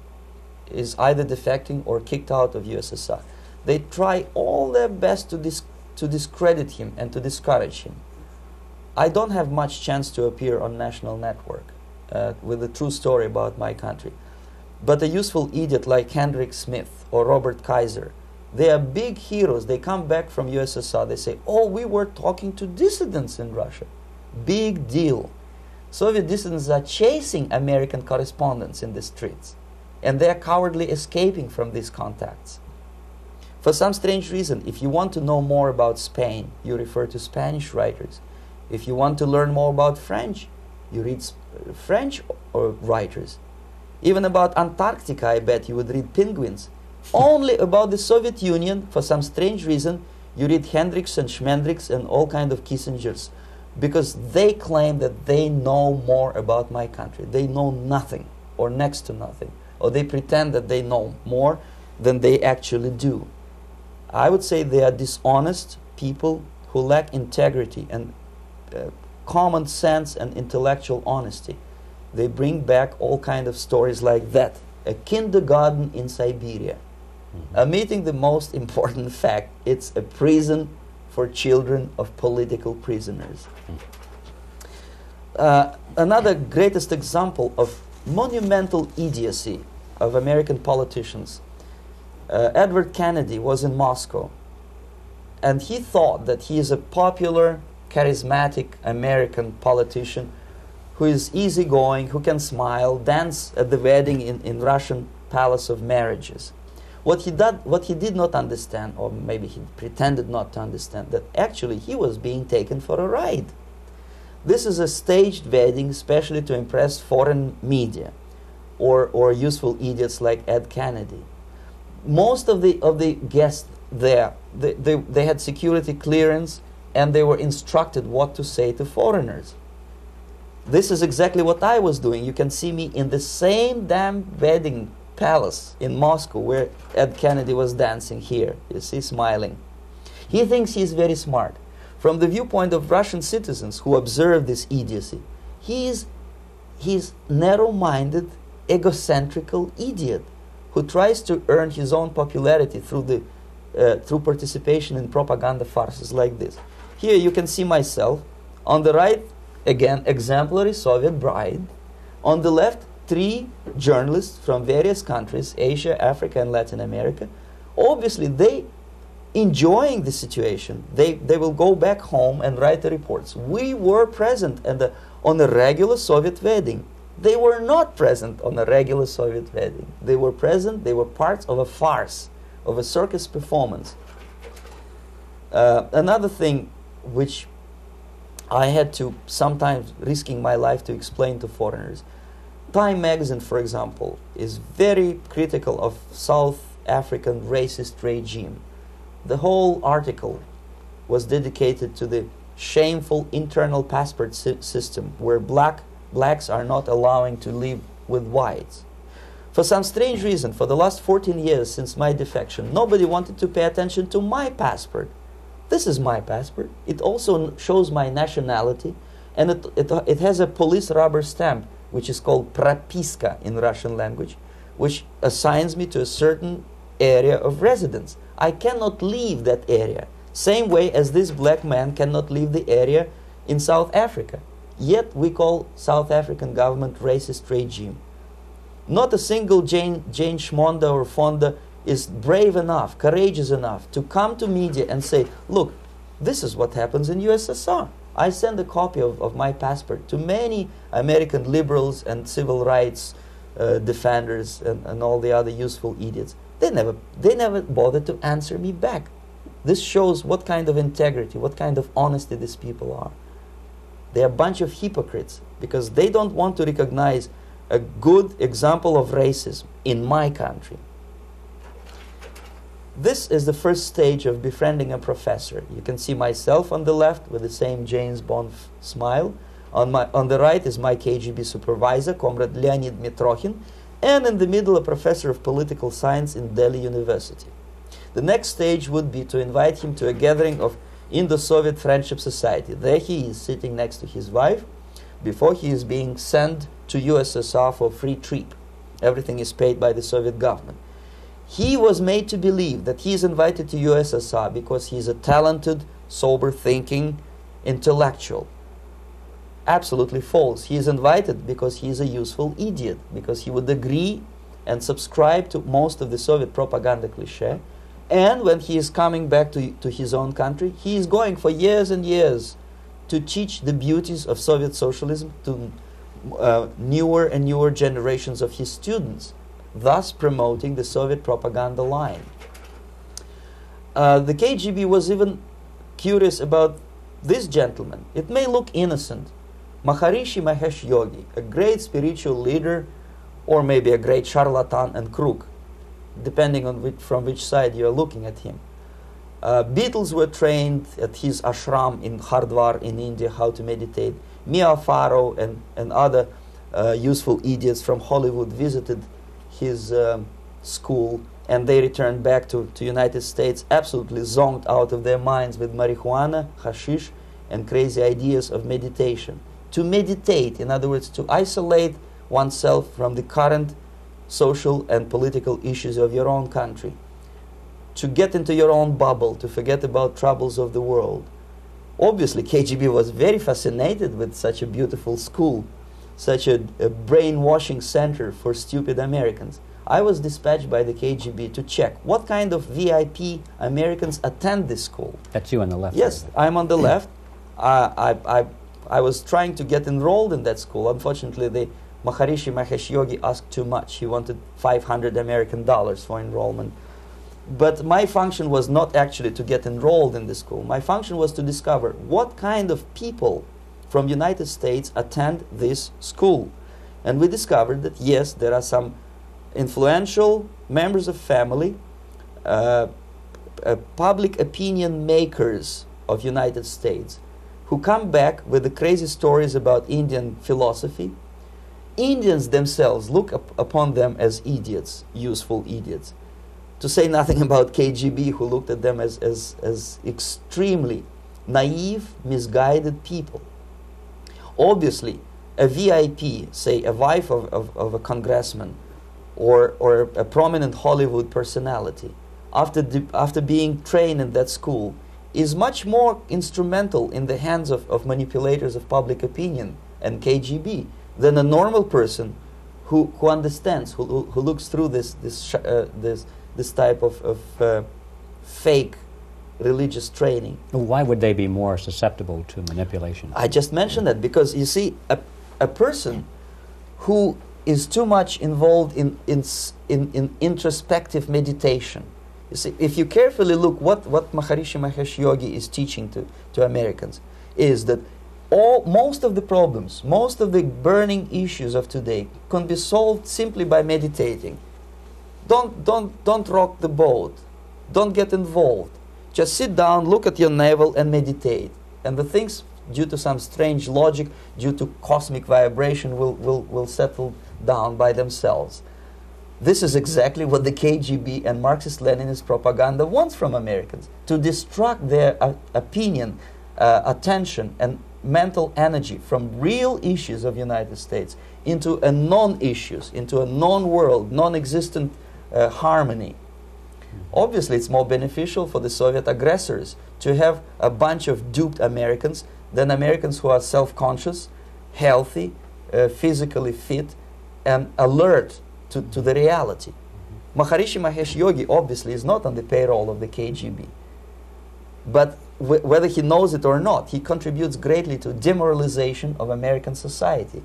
is either defecting or kicked out of USSR, they try all their best to discredit him and to discourage him. I don't have much chance to appear on national network with a true story about my country. But a useful idiot like Hendrik Smith or Robert Kaiser, they are big heroes. They come back from USSR. They say, oh, we were talking to dissidents in Russia. Big deal. Soviet dissidents are chasing American correspondents in the streets, and they are cowardly escaping from these contacts. For some strange reason, if you want to know more about Spain, you refer to Spanish writers. If you want to learn more about French, you read French writers. Even about Antarctica, I bet you would read Penguins. Only about the Soviet Union, for some strange reason, you read Hendricks and Schmendricks and all kind of Kissingers, because they claim that they know more about my country. They know nothing, or next to nothing, or they pretend that they know more than they actually do. I would say they are dishonest people who lack integrity and common sense and intellectual honesty. They bring back all kind of stories like that. A kindergarten in Siberia. Omitting the most important fact, it's a prison for children of political prisoners. Another greatest example of monumental idiocy of American politicians. Edward Kennedy was in Moscow, and he thought that he is a popular, charismatic American politician who is easygoing, who can smile, dance at the wedding in Russian Palace of Marriages. What he did not understand, or maybe he pretended not to understand, that actually he was being taken for a ride. This is a staged wedding, especially to impress foreign media, or useful idiots like Ed Kennedy. Most of the guests there, they had security clearance, and they were instructed what to say to foreigners. This is exactly what I was doing. You can see me in the same damn wedding palace in Moscow where Ed Kennedy was dancing here. You see, smiling. He thinks he's very smart. From the viewpoint of Russian citizens who observe this idiocy, he's narrow-minded, egocentrical idiot who tries to earn his own popularity through participation in propaganda farces like this. Here you can see myself. On the right, again, exemplary Soviet bride. On the left, 3 journalists from various countries, Asia, Africa, and Latin America. Obviously, they enjoying the situation. They will go back home and write the reports. We were present on a regular Soviet wedding. They were not present on a regular Soviet wedding. They were present, they were parts of a farce, of a circus performance. Another thing which I had to sometimes risking my life to explain to foreigners. Time magazine, for example, is very critical of South African racist regime. The whole article was dedicated to the shameful internal passport system where blacks are not allowing to live with whites. For some strange reason, for the last 14 years since my defection, nobody wanted to pay attention to my passport. This is my passport. It also shows my nationality, and it has a police rubber stamp, which is called propiska in Russian language, which assigns me to a certain area of residence. I cannot leave that area, same way as this black man cannot leave the area in South Africa. Yet we call South African government racist regime. Not a single Jane Schmonda or Fonda is brave enough, courageous enough to come to media and say, look, this is what happens in USSR. I send a copy of my passport to many American liberals and civil rights defenders and all the other useful idiots. They never bothered to answer me back. This shows what kind of integrity, what kind of honesty these people are. They are a bunch of hypocrites because they don't want to recognize a good example of racism in my country. This is the first stage of befriending a professor. You can see myself on the left with the same James Bond smile. On the right is my KGB supervisor, Comrade Leonid Mitrokhin, and in the middle a professor of political science in Delhi University. The next stage would be to invite him to a gathering of Indo-Soviet Friendship Society. There he is sitting next to his wife before he is being sent to USSR for a free trip. Everything is paid by the Soviet government. He was made to believe that he is invited to USSR because he is a talented, sober-thinking intellectual. Absolutely false. He is invited because he is a useful idiot, because he would agree and subscribe to most of the Soviet propaganda cliché. And when he is coming back to his own country, he is going for years and years to teach the beauties of Soviet socialism to newer and newer generations of his students, thus promoting the Soviet propaganda line. the KGB was even curious about this gentleman. It may look innocent. Maharishi Mahesh Yogi, a great spiritual leader, or maybe a great charlatan and crook, depending on from which side you are looking at him. Beatles were trained at his ashram in Hardwar in India how to meditate. Mia Farrow and other useful idiots from Hollywood visited his school, and they returned back to United States absolutely zonked out of their minds with marijuana, hashish, and crazy ideas of meditation. To meditate, in other words, to isolate oneself from the current social and political issues of your own country, to get into your own bubble, to forget about troubles of the world. Obviously, KGB was very fascinated with such a beautiful school, such a brainwashing center for stupid Americans. I was dispatched by the KGB to check what kind of VIP Americans attend this school. That's you on the left. Yes, I'm on the left. I was trying to get enrolled in that school. Unfortunately, the Maharishi Mahesh Yogi asked too much. He wanted $500 American for enrollment. But my function was not actually to get enrolled in the school. My function was to discover what kind of people from United States attend this school. And we discovered that, yes, there are some influential members of family, public opinion makers of United States, who come back with the crazy stories about Indian philosophy. Indians themselves look upon them as idiots, useful idiots. To say nothing about KGB, who looked at them as extremely naive, misguided people. Obviously, a VIP, say a wife of a congressman, or a prominent Hollywood personality, after being trained in that school, is much more instrumental in the hands of manipulators of public opinion and KGB than a normal person who understands, who looks through this type of fake religious training. Why would they be more susceptible to manipulation? I just mentioned that because, you see, a person who is too much involved in introspective meditation. You see, if you carefully look what Maharishi Mahesh Yogi is teaching to Americans, is that most of the problems, most of the burning issues of today can be solved simply by meditating. Don't rock the boat. Don't get involved. Just sit down, look at your navel, and meditate. And the things, due to some strange logic, due to cosmic vibration, will settle down by themselves. This is exactly what the KGB and Marxist-Leninist propaganda wants from Americans, to distract their opinion, attention, and mental energy from real issues of United States into a non-issues, into a non-world, non-existent harmony. Obviously, it's more beneficial for the Soviet aggressors to have a bunch of duped Americans than Americans who are self-conscious, healthy, physically fit, and alert to the reality. Maharishi Mahesh Yogi obviously is not on the payroll of the KGB. But whether he knows it or not, he contributes greatly to demoralization of American society.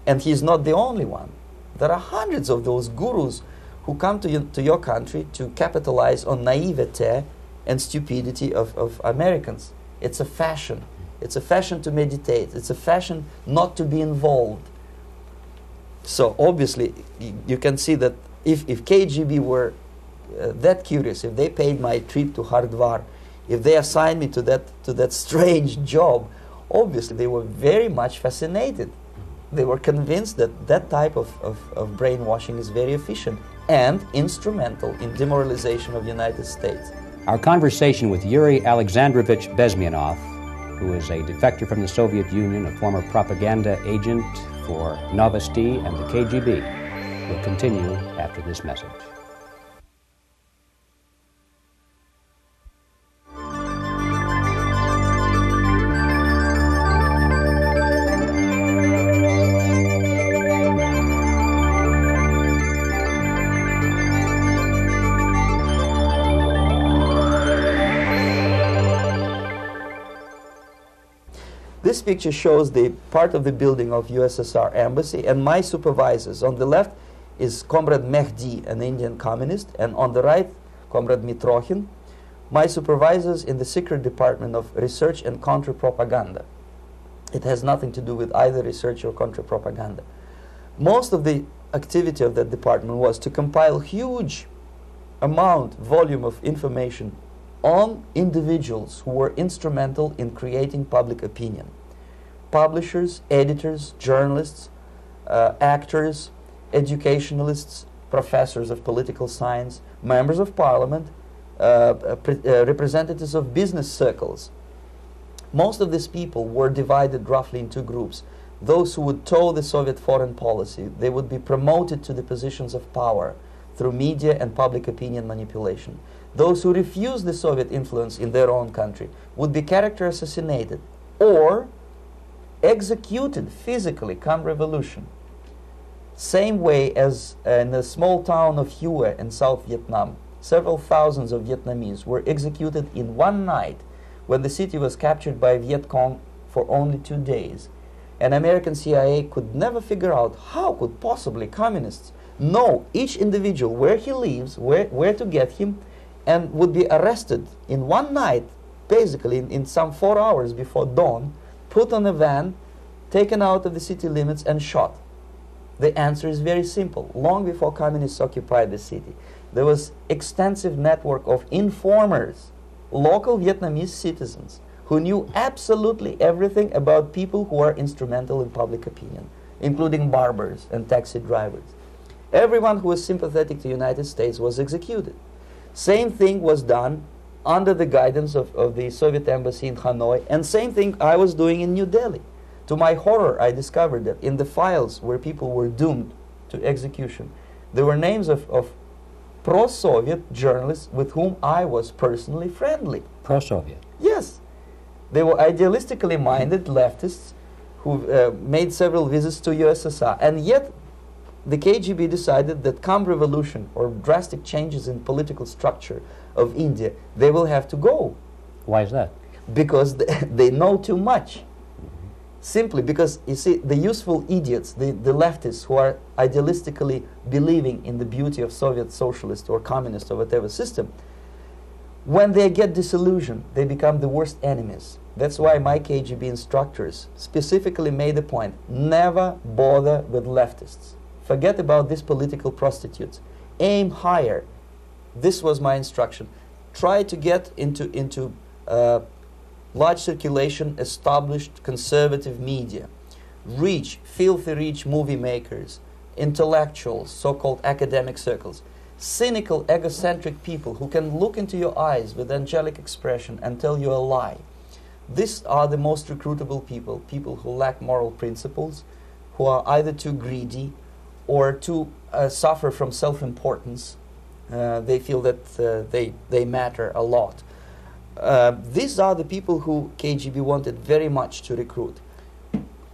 And he's not the only one. There are hundreds of those gurus who come to your country to capitalize on naivete and stupidity of Americans. It's a fashion. It's a fashion to meditate. It's a fashion not to be involved. So obviously, you can see that if KGB were that curious, if they paid my trip to Hardwar, if they assigned me to that strange job, obviously they were very much fascinated. They were convinced that that type of brainwashing is very efficient and instrumental in demoralization of the United States. Our conversation with Yuri Alexandrovich Bezmenov, who is a defector from the Soviet Union, a former propaganda agent for Novosti and the KGB, will continue after this message. This picture shows the part of the building of USSR embassy, and my supervisors. On the left is Comrade Mehdi, an Indian communist, and on the right, Comrade Mitrokhin, my supervisors in the secret department of research and counter-propaganda. It has nothing to do with either research or counter-propaganda. Most of the activity of that department was to compile huge volume of information on individuals who were instrumental in creating public opinion. Publishers, editors, journalists, actors, educationalists, professors of political science, members of parliament, representatives of business circles. Most of these people were divided roughly in two groups. Those who would toe the Soviet foreign policy, they would be promoted to the positions of power through media and public opinion manipulation. Those who refused the Soviet influence in their own country would be character assassinated or executed physically come revolution. Same way as in the small town of Hue in South Vietnam, several thousands of Vietnamese were executed in one night when the city was captured by Viet Cong for only 2 days. And American CIA could never figure out how could possibly communists know each individual, where he lives, where to get him, and would be arrested in one night, basically in some 4 hours before dawn, put on a van, taken out of the city limits and shot. The answer is very simple. Long before communists occupied the city, there was extensive network of informers, local Vietnamese citizens, who knew absolutely everything about people who are instrumental in public opinion, including barbers and taxi drivers. Everyone who was sympathetic to the United States was executed. Same thing was done under the guidance of the Soviet embassy in Hanoi, and same thing I was doing in New Delhi. To my horror, I discovered that in the files where people were doomed to execution, there were names of pro-Soviet journalists with whom I was personally friendly. Pro-Soviet? Yes. They were idealistically minded leftists who made several visits to USSR, and yet the KGB decided that come revolution or drastic changes in political structure of India, they will have to go. Why is that? Because they know too much. Simply because, you see, the useful idiots, the leftists who are idealistically believing in the beauty of Soviet socialist or communist or whatever system, when they get disillusioned, they become the worst enemies. That's why my KGB instructors specifically made a point, never bother with leftists. Forget about these political prostitutes. Aim higher. This was my instruction. Try to get into large circulation, established conservative media. Rich, filthy rich movie makers, intellectuals, so-called academic circles. Cynical, egocentric people who can look into your eyes with angelic expression and tell you a lie. These are the most recruitable people, people who lack moral principles, who are either too greedy or too suffer from self-importance. They feel that they matter a lot. These are the people who KGB wanted very much to recruit.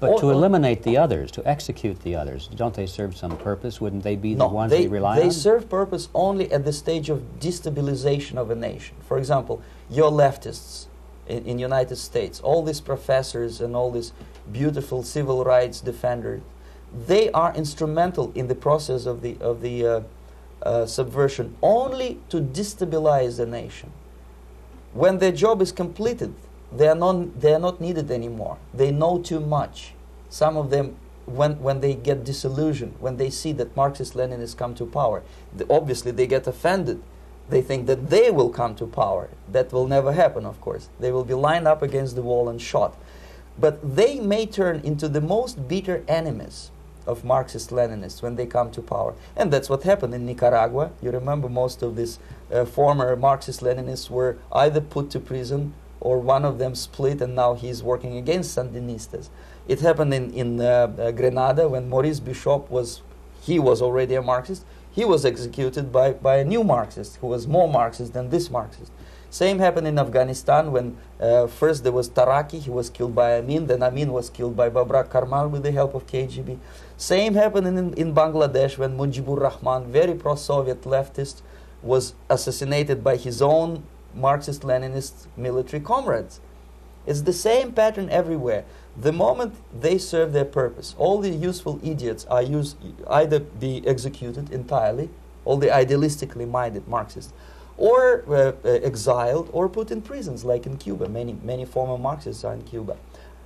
But to eliminate the others, to execute the others, don't they serve some purpose? Wouldn't they be the ones they rely on? They serve purpose only at the stage of destabilization of a nation. For example, your leftists in United States, all these professors and all these beautiful civil rights defenders, they are instrumental in the process of the subversion only to destabilize the nation. When their job is completed, they are not needed anymore. They know too much. Some of them, when they get disillusioned, when they see that Marxist-Leninists come to power, obviously they get offended. They think that they will come to power. That will never happen, of course. They will be lined up against the wall and shot. But they may turn into the most bitter enemies of Marxist-Leninists when they come to power. And that's what happened in Nicaragua. You remember most of these former Marxist-Leninists were either put to prison or one of them split, and now he's working against Sandinistas. It happened in Grenada when Maurice Bishop was already a Marxist. He was executed by a new Marxist who was more Marxist than this Marxist. Same happened in Afghanistan when first there was Taraki, he was killed by Amin, then Amin was killed by Babrak Karmal with the help of KGB. Same happened in Bangladesh when Mujibur Rahman, very pro-Soviet leftist, was assassinated by his own Marxist-Leninist military comrades. It's the same pattern everywhere. The moment they serve their purpose, all the useful idiots either be executed entirely, all the idealistically minded Marxists, or exiled, or put in prisons, like in Cuba. Many former Marxists are in Cuba,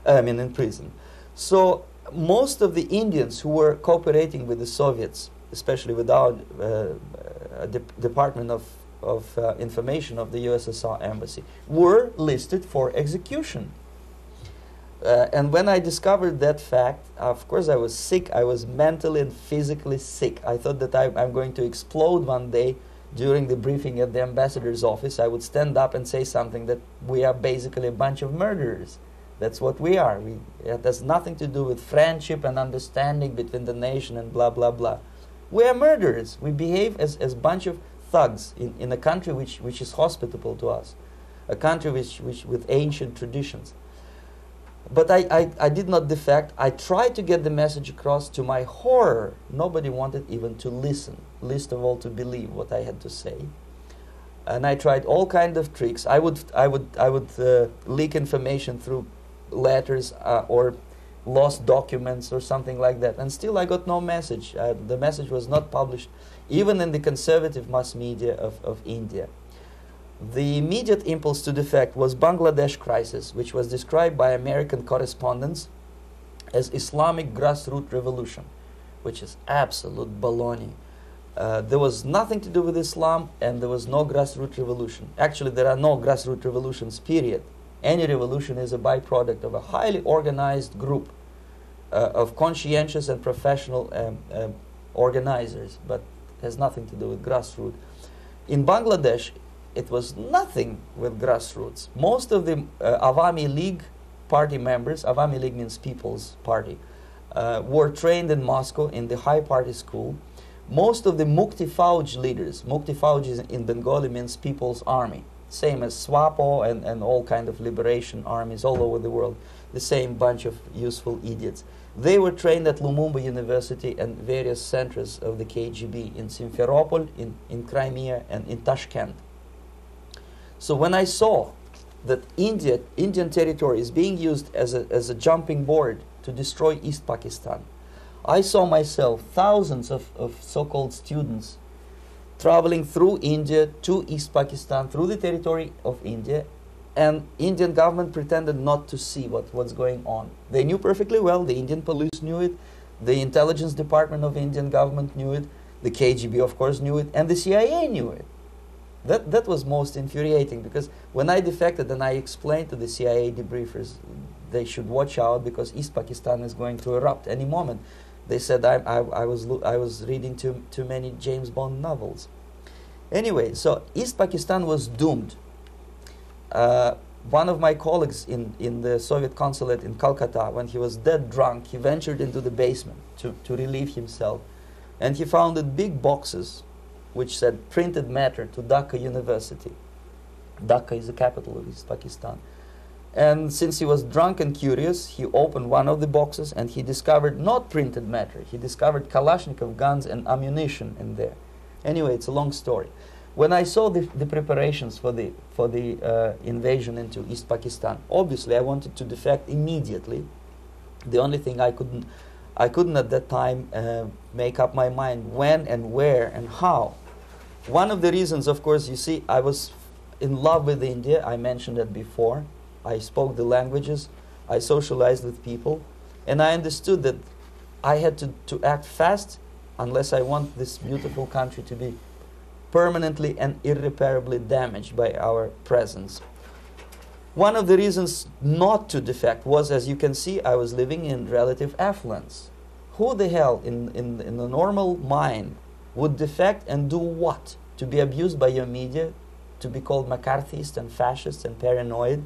in prison. So most of the Indians who were cooperating with the Soviets, especially with our Department of Information of the USSR Embassy, were listed for execution. And when I discovered that fact, of course I was sick. I was mentally and physically sick. I thought that I'm going to explode one day during the briefing at the ambassador's office. I would stand up and say something that we are basically a bunch of murderers. That's what we are. It has nothing to do with friendship and understanding between the nation and blah, blah, blah. We are murderers. We behave as a bunch of thugs in a country which is hospitable to us, a country which with ancient traditions. But I did not defect. I tried to get the message across. To my horror, nobody wanted even to listen, least of all to believe what I had to say. And I tried all kinds of tricks. I would leak information through letters or lost documents or something like that. And still I got no message. The message was not published, even in the conservative mass media of India. The immediate impulse to defect was Bangladesh crisis, which was described by American correspondents as Islamic grassroots revolution, which is absolute baloney. There was nothing to do with Islam, and there was no grassroots revolution. Actually, there are no grassroots revolutions, period. Any revolution is a byproduct of a highly organized group of conscientious and professional organizers, but has nothing to do with grassroots. In Bangladesh, it was nothing with grassroots. Most of the Awami League party members, Awami League means People's Party, were trained in Moscow in the High Party School. Most of the Mukti Fauj leaders, Mukti Fauj in Bengali means People's Army, same as SWAPO and all kind of liberation armies all over the world, the same bunch of useful idiots. They were trained at Lumumba University and various centers of the KGB in Simferopol, in Crimea, and in Tashkent. So when I saw that Indian territory is being used as a jumping board to destroy East Pakistan, I saw myself thousands of so-called students traveling through India to East Pakistan, through the territory of India, and Indian government pretended not to see what's going on. They knew perfectly well, the Indian police knew it, the intelligence department of Indian government knew it, the KGB of course knew it, and the CIA knew it. That was most infuriating, because when I defected and I explained to the CIA debriefers they should watch out because East Pakistan is going to erupt any moment, they said I was reading too many James Bond novels. Anyway, so East Pakistan was doomed. One of my colleagues in the Soviet consulate in Calcutta, when he was dead drunk, he ventured into the basement to relieve himself, and he found big boxes which said printed matter to Dhaka University. Dhaka is the capital of East Pakistan. And since he was drunk and curious, he opened one of the boxes and he discovered not printed matter. He discovered Kalashnikov guns and ammunition in there. Anyway, it's a long story. When I saw the preparations for the invasion into East Pakistan, obviously I wanted to defect immediately. The only thing I couldn't at that time make up my mind when and where and how. One of the reasons, of course, you see, I was in love with India. I mentioned that before. I spoke the languages. I socialized with people. And I understood that I had to act fast unless I want this beautiful country to be permanently and irreparably damaged by our presence. One of the reasons not to defect was, as you can see, I was living in relative affluence. Who the hell in the normal mind would defect and do what? To be abused by your media, to be called McCarthyist and fascist and paranoid,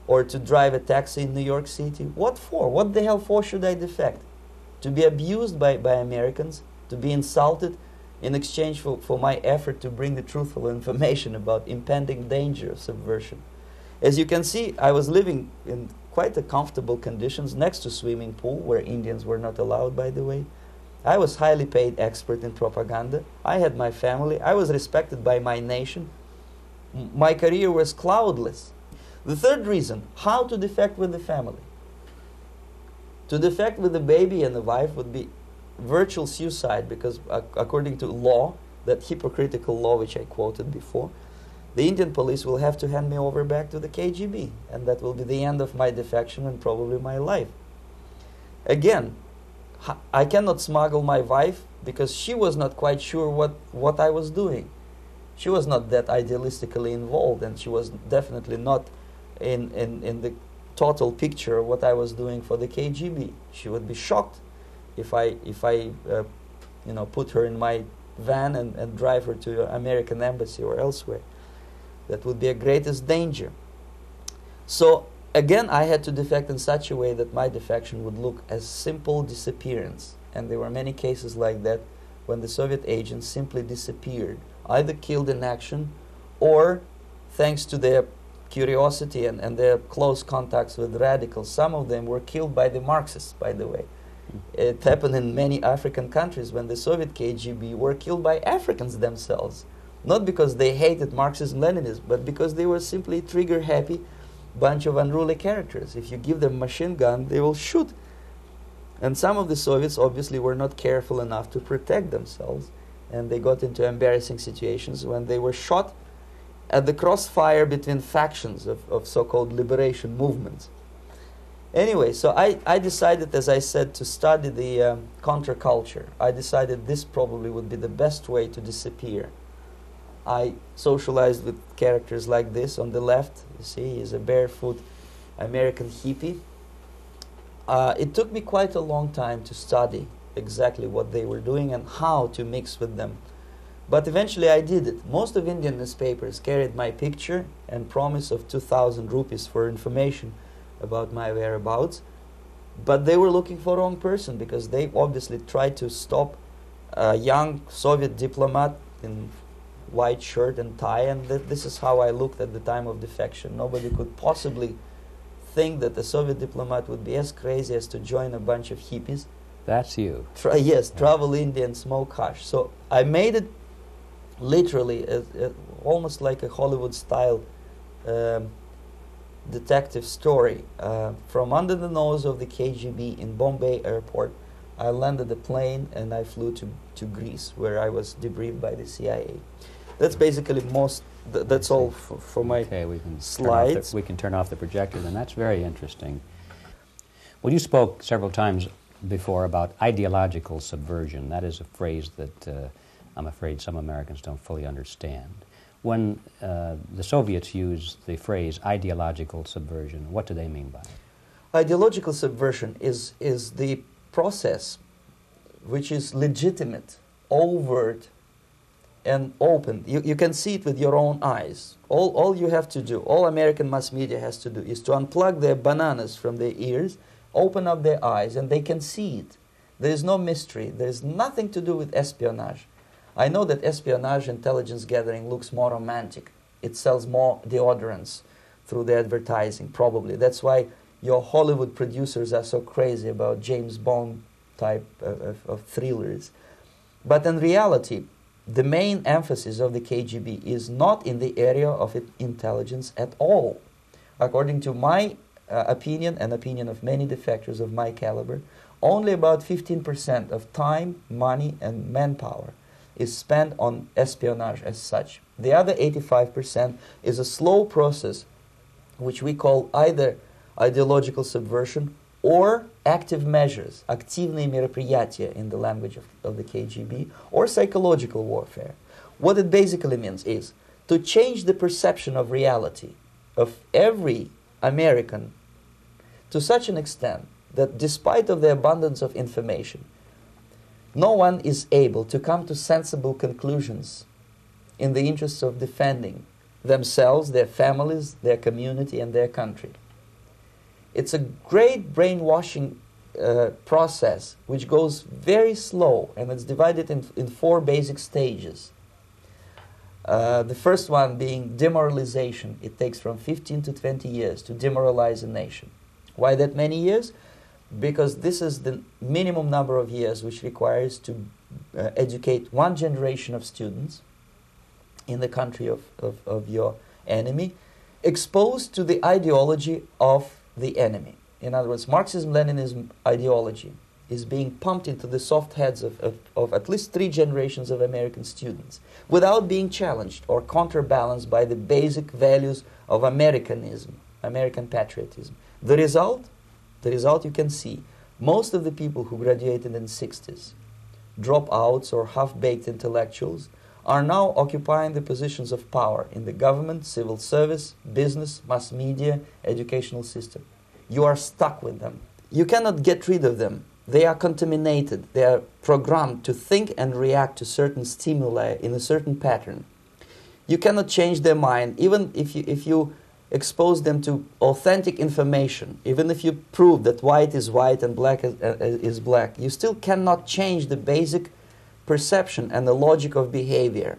or to drive a taxi in New York City? What for? What the hell for should I defect? To be abused by Americans, to be insulted in exchange for my effort to bring the truthful information about impending danger of subversion. As you can see, I was living in quite a comfortable conditions next to swimming pool, where Indians were not allowed, by the way. I was highly paid expert in propaganda. I had my family. I was respected by my nation. My career was cloudless. The third reason, how to defect with the family. To defect with the baby and the wife would be virtual suicide, because according to law, that hypocritical law which I quoted before, the Indian police will have to hand me over back to the KGB, and that will be the end of my defection and probably my life. Again, I cannot smuggle my wife because she was not quite sure what I was doing. She was not that idealistically involved, and she was definitely not in the total picture of what I was doing for the KGB. She would be shocked if I put her in my van and drive her to the American embassy or elsewhere. That would be a greatest danger. So again, I had to defect in such a way that my defection would look as simple disappearance. And there were many cases like that when the Soviet agents simply disappeared, either killed in action or, thanks to their curiosity and their close contacts with radicals, some of them were killed by the Marxists, by the way. It happened in many African countries when the Soviet KGB were killed by Africans themselves. Not because they hated Marxism-Leninism, but because they were simply trigger-happy bunch of unruly characters. If you give them a machine gun, they will shoot. And some of the Soviets obviously were not careful enough to protect themselves, and they got into embarrassing situations when they were shot at the crossfire between factions of so-called liberation movements. Anyway, so I decided, as I said, to study the counterculture. I decided this probably would be the best way to disappear. I socialized with characters like this. On the left, you see, he's a barefoot American hippie. It took me quite a long time to study exactly what they were doing and how to mix with them. But eventually I did it. Most of Indian newspapers carried my picture and promise of 2,000 rupees for information about my whereabouts. But they were looking for the wrong person, because they obviously tried to stop a young Soviet diplomat in white shirt and tie, and this is how I looked at the time of defection. Nobody could possibly think that a Soviet diplomat would be as crazy as to join a bunch of hippies. That's you. Travel India and smoke hash. So I made it literally almost like a Hollywood-style detective story. From under the nose of the KGB in Bombay airport, I landed the plane and I flew to Greece, where I was debriefed by the CIA. That's basically that's all for my slides. We can turn off the projector, and that's very interesting. Well, you spoke several times before about ideological subversion. That is a phrase that I'm afraid some Americans don't fully understand. When the Soviets use the phrase ideological subversion, what do they mean by it? Ideological subversion is the process which is legitimate, overt, and open. You can see it with your own eyes. All you have to do, all American mass media has to do, is to unplug their bananas from their ears, open up their eyes, and they can see it. There is no mystery. There is nothing to do with espionage. I know that espionage intelligence gathering looks more romantic. It sells more deodorants through the advertising, probably. That's why your Hollywood producers are so crazy about James Bond type of thrillers. But in reality, the main emphasis of the KGB is not in the area of intelligence at all. According to my opinion and opinion of many defectors of my caliber, only about 15% of time, money, and manpower is spent on espionage as such. The other 85% is a slow process which we call either ideological subversion or active measures, активные мероприятия in the language of the KGB, or psychological warfare. What it basically means is to change the perception of reality of every American to such an extent that despite of the abundance of information, no one is able to come to sensible conclusions in the interests of defending themselves, their families, their community, and their country. It's a great brainwashing process which goes very slow, and it's divided in 4 basic stages. The first one being demoralization. It takes from 15 to 20 years to demoralize a nation. Why that many years? Because this is the minimum number of years which requires to educate one generation of students in the country of your enemy, exposed to the ideology of the enemy. In other words, Marxism-Leninism ideology is being pumped into the soft heads of at least 3 generations of American students without being challenged or counterbalanced by the basic values of Americanism, American patriotism. The result you can see. Most of the people who graduated in the 60s, dropouts or half-baked intellectuals, are now occupying the positions of power in the government, civil service, business, mass media, educational system. You are stuck with them. You cannot get rid of them. They are contaminated. They are programmed to think and react to certain stimuli in a certain pattern. You cannot change their mind, even if you expose them to authentic information, even if you prove that white is white and black is black. You still cannot change the basic perception and the logic of behavior.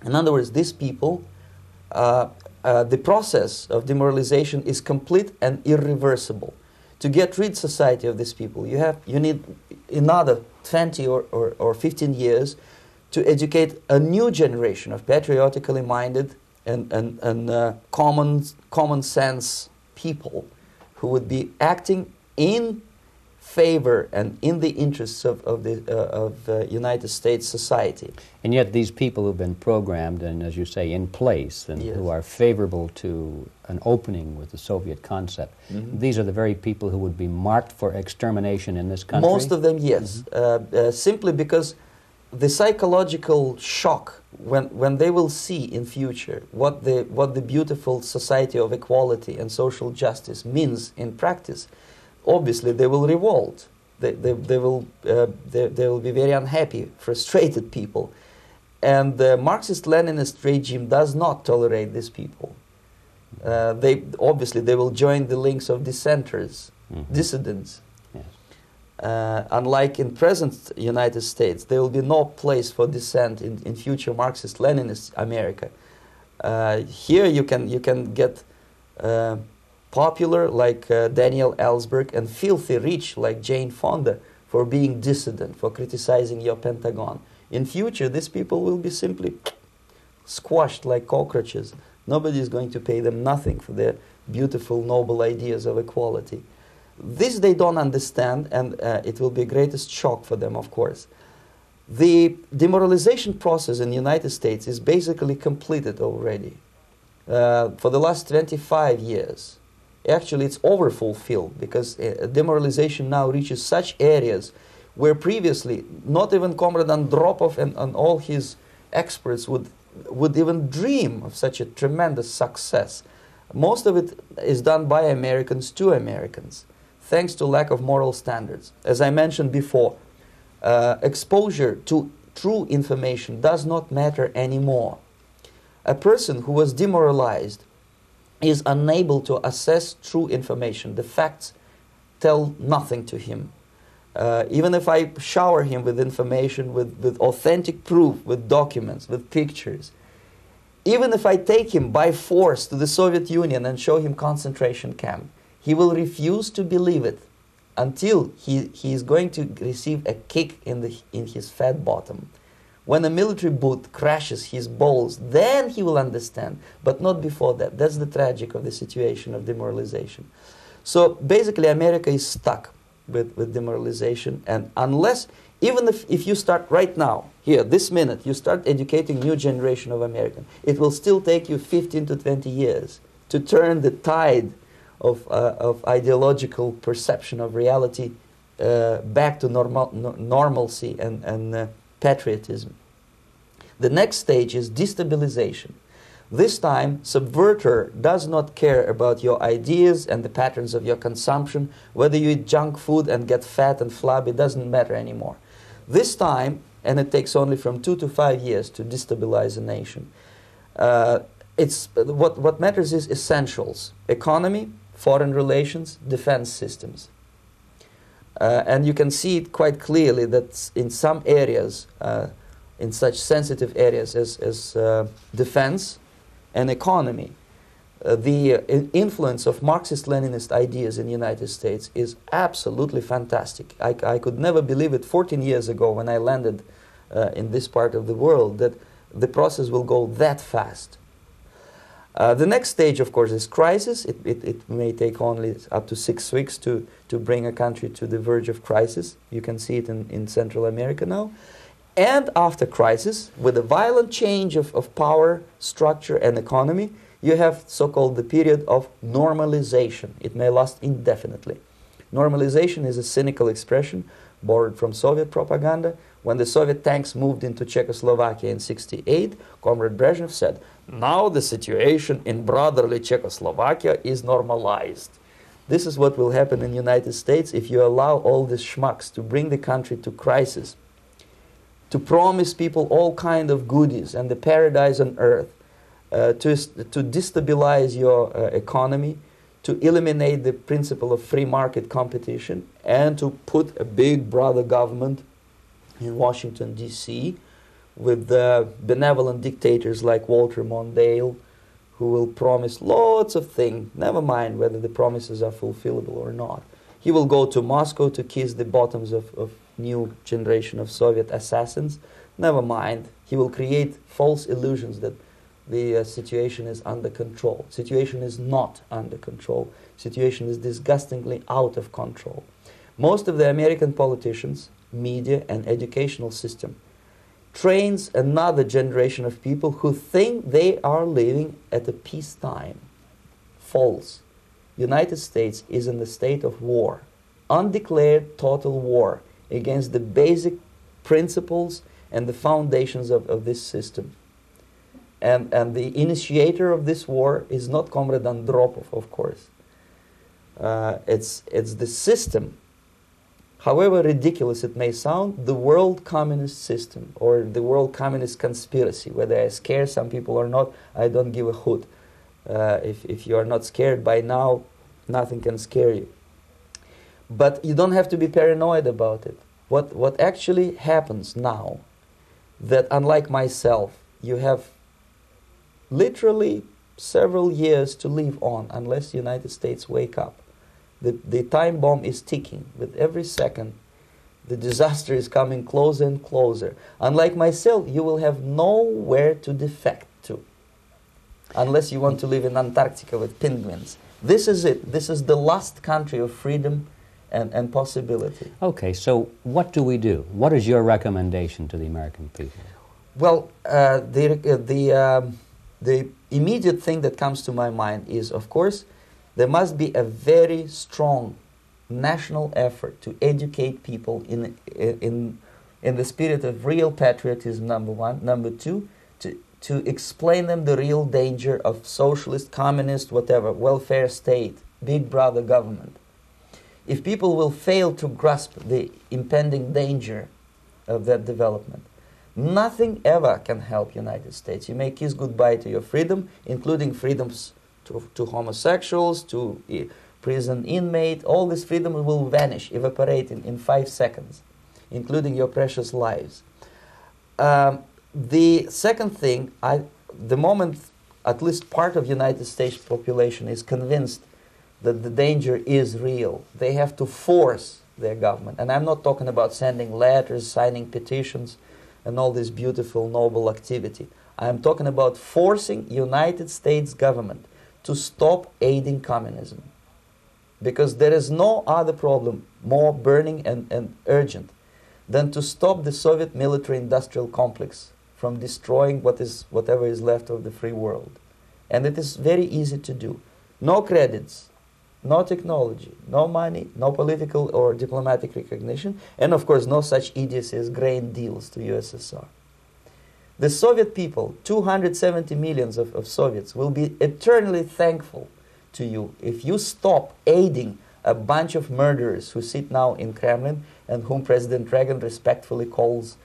In other words, these people, the process of demoralization is complete and irreversible. To get rid society of these people, you need another 20 or 15 years to educate a new generation of patriotically minded and common sense people who would be acting in favor and in the interests of United States society. And yet these people who've been programmed and, as you say, in place and Yes. who are favorable to an opening with the Soviet concept, these are the very people who would be marked for extermination in this country? Most of them, yes. Simply because the psychological shock when they will see in future what the beautiful society of equality and social justice means in practice, obviously they will revolt. They will be very unhappy, frustrated people, and the Marxist-Leninist regime does not tolerate these people. They will join the links of dissenters, dissidents. Unlike in present United States, there will be no place for dissent in future Marxist-Leninist America. Here you can get popular like Daniel Ellsberg and filthy rich like Jane Fonda for being dissident, for criticizing your Pentagon. In future, these people will be simply squashed like cockroaches. Nobody is going to pay them nothing for their beautiful, noble ideas of equality. This they don't understand, and it will be a greatest shock for them, of course. The demoralization process in the United States is basically completed already. For the last 25 years, actually it's overfulfilled, because demoralization now reaches such areas where previously not even Comrade Andropov and all his experts would even dream of such a tremendous success. Most of it is done by Americans to Americans, thanks to lack of moral standards. As I mentioned before, exposure to true information does not matter anymore. A person who was demoralized is unable to assess true information. The facts tell nothing to him. Even if I shower him with information, with authentic proof, with documents, with pictures, even if I take him by force to the Soviet Union and show him concentration camp, he will refuse to believe it until he is going to receive a kick in his fat bottom. When a military boot crashes his balls, then he will understand, but not before that. That's the tragic of the situation of demoralization. So basically America is stuck with demoralization, and unless, even if you start right now, here, this minute, you start educating new generation of Americans, it will still take you 15 to 20 years to turn the tide of ideological perception of reality back to normalcy and patriotism. The next stage is destabilization. This time, subverter does not care about your ideas and the patterns of your consumption. Whether you eat junk food and get fat and flabby, doesn't matter anymore. This time, and it takes only from 2 to 5 years to destabilize a nation, what matters is essentials: economy, foreign relations, defense systems. And you can see it quite clearly that in some areas, in such sensitive areas as defense and economy, the influence of Marxist-Leninist ideas in the United States is absolutely fantastic. I could never believe it 14 years ago when I landed in this part of the world, that the process will go that fast. The next stage, of course, is crisis. It may take only up to 6 weeks to bring a country to the verge of crisis. You can see it in Central America now. And after crisis, with a violent change of power, structure, and economy, you have so-called the period of normalization. It may last indefinitely. Normalization is a cynical expression borrowed from Soviet propaganda. When the Soviet tanks moved into Czechoslovakia in '68, Comrade Brezhnev said, "Now the situation in brotherly Czechoslovakia is normalized." This is what will happen in the United States if you allow all these schmucks to bring the country to crisis, to promise people all kind of goodies and the paradise on earth, to destabilize your economy, to eliminate the principle of free market competition, and to put a big brother government in Washington, D.C., with benevolent dictators like Walter Mondale, who will promise lots of things, never mind whether the promises are fulfillable or not. He will go to Moscow to kiss the bottoms of new generation of Soviet assassins, never mind. He will create false illusions that the situation is under control. Situation is not under control. Situation is disgustingly out of control. Most of the American politicians, media, and educational system trains another generation of people who think they are living at a peacetime. False. United States is in the state of war, undeclared total war against the basic principles and the foundations of this system. And the initiator of this war is not Comrade Andropov, of course. It's the system. However ridiculous it may sound, the world communist system or the world communist conspiracy, whether I scare some people or not, I don't give a hoot. If you are not scared by now, nothing can scare you. But you don't have to be paranoid about it. What actually happens now, that unlike myself, you have literally several years to live on unless the United States wake up. The time bomb is ticking. With every second, the disaster is coming closer and closer. Unlike myself, you will have nowhere to defect to, unless you want to live in Antarctica with penguins. This is it. This is the last country of freedom and possibility. Okay, so what do we do? What is your recommendation to the American people? Well, the immediate thing that comes to my mind is, of course, there must be a very strong national effort to educate people in the spirit of real patriotism, number one. Number two, to explain them the real danger of socialist, communist, whatever, welfare state, big brother government. If people will fail to grasp the impending danger of that development, nothing ever can help United States. You may kiss goodbye to your freedom, including freedoms to homosexuals, to prison inmate. All this freedom will vanish, evaporate in 5 seconds, including your precious lives. The second thing, the moment at least part of United States population is convinced that the danger is real, they have to force their government. And I'm not talking about sending letters, signing petitions, and all this beautiful, noble activity. I'm talking about forcing United States government to stop aiding communism. Because there is no other problem more burning and urgent than to stop the Soviet military-industrial complex from destroying whatever is left of the free world. And it is very easy to do. No credits, no technology, no money, no political or diplomatic recognition, and of course no such idiocy as grain deals to USSR. The Soviet people, 270 millions of Soviets, will be eternally thankful to you if you stop aiding a bunch of murderers who sit now in Kremlin and whom President Reagan respectfully calls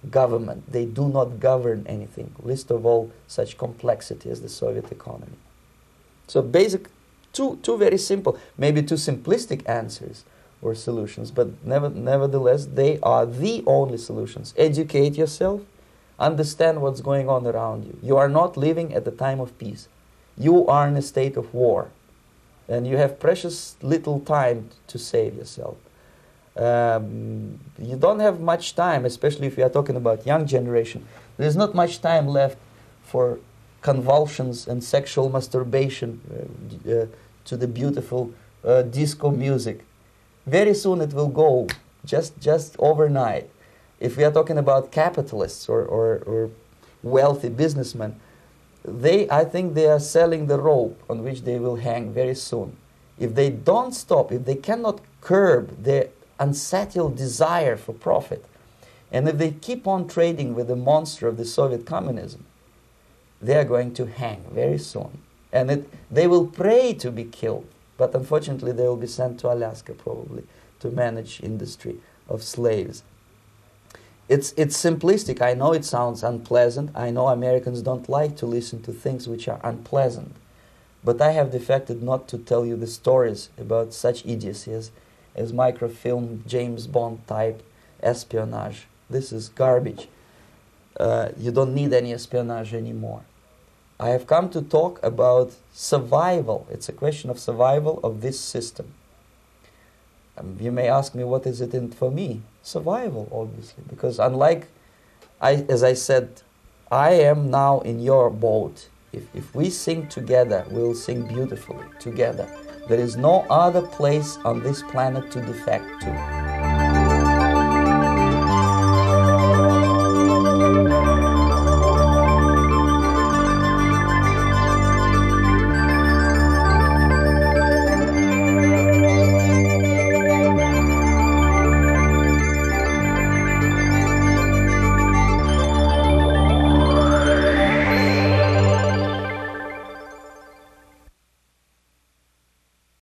government. They do not govern anything, least of all such complexity as the Soviet economy. So basic, two very simple, maybe too simplistic answers or solutions, but nevertheless they are the only solutions. Educate yourself, understand what's going on around you. You are not living at the time of peace. You are in a state of war, and you have precious little time to save yourself. You don't have much time, especially if you are talking about young generation. There's not much time left for convulsions and sexual masturbation to the beautiful disco music. Very soon it will go, just overnight. If we are talking about capitalists or wealthy businessmen, I think they are selling the rope on which they will hang very soon. If they don't stop, if they cannot curb their unsettled desire for profit, and if they keep on trading with the monster of the Soviet communism, they are going to hang very soon. And they will pray to be killed, but unfortunately they will be sent to Alaska probably to manage industry of slaves. It's simplistic. I know it sounds unpleasant. I know Americans don't like to listen to things which are unpleasant. But I have defected not to tell you the stories about such idiocy as microfilm, James Bond type espionage. This is garbage. You don't need any espionage anymore. I have come to talk about survival. It's a question of survival of this system. You may ask me, what is it in for me? Survival, obviously, because as I said, I am now in your boat. If we sing together, we'll sing beautifully together. There is no other place on this planet to defect to.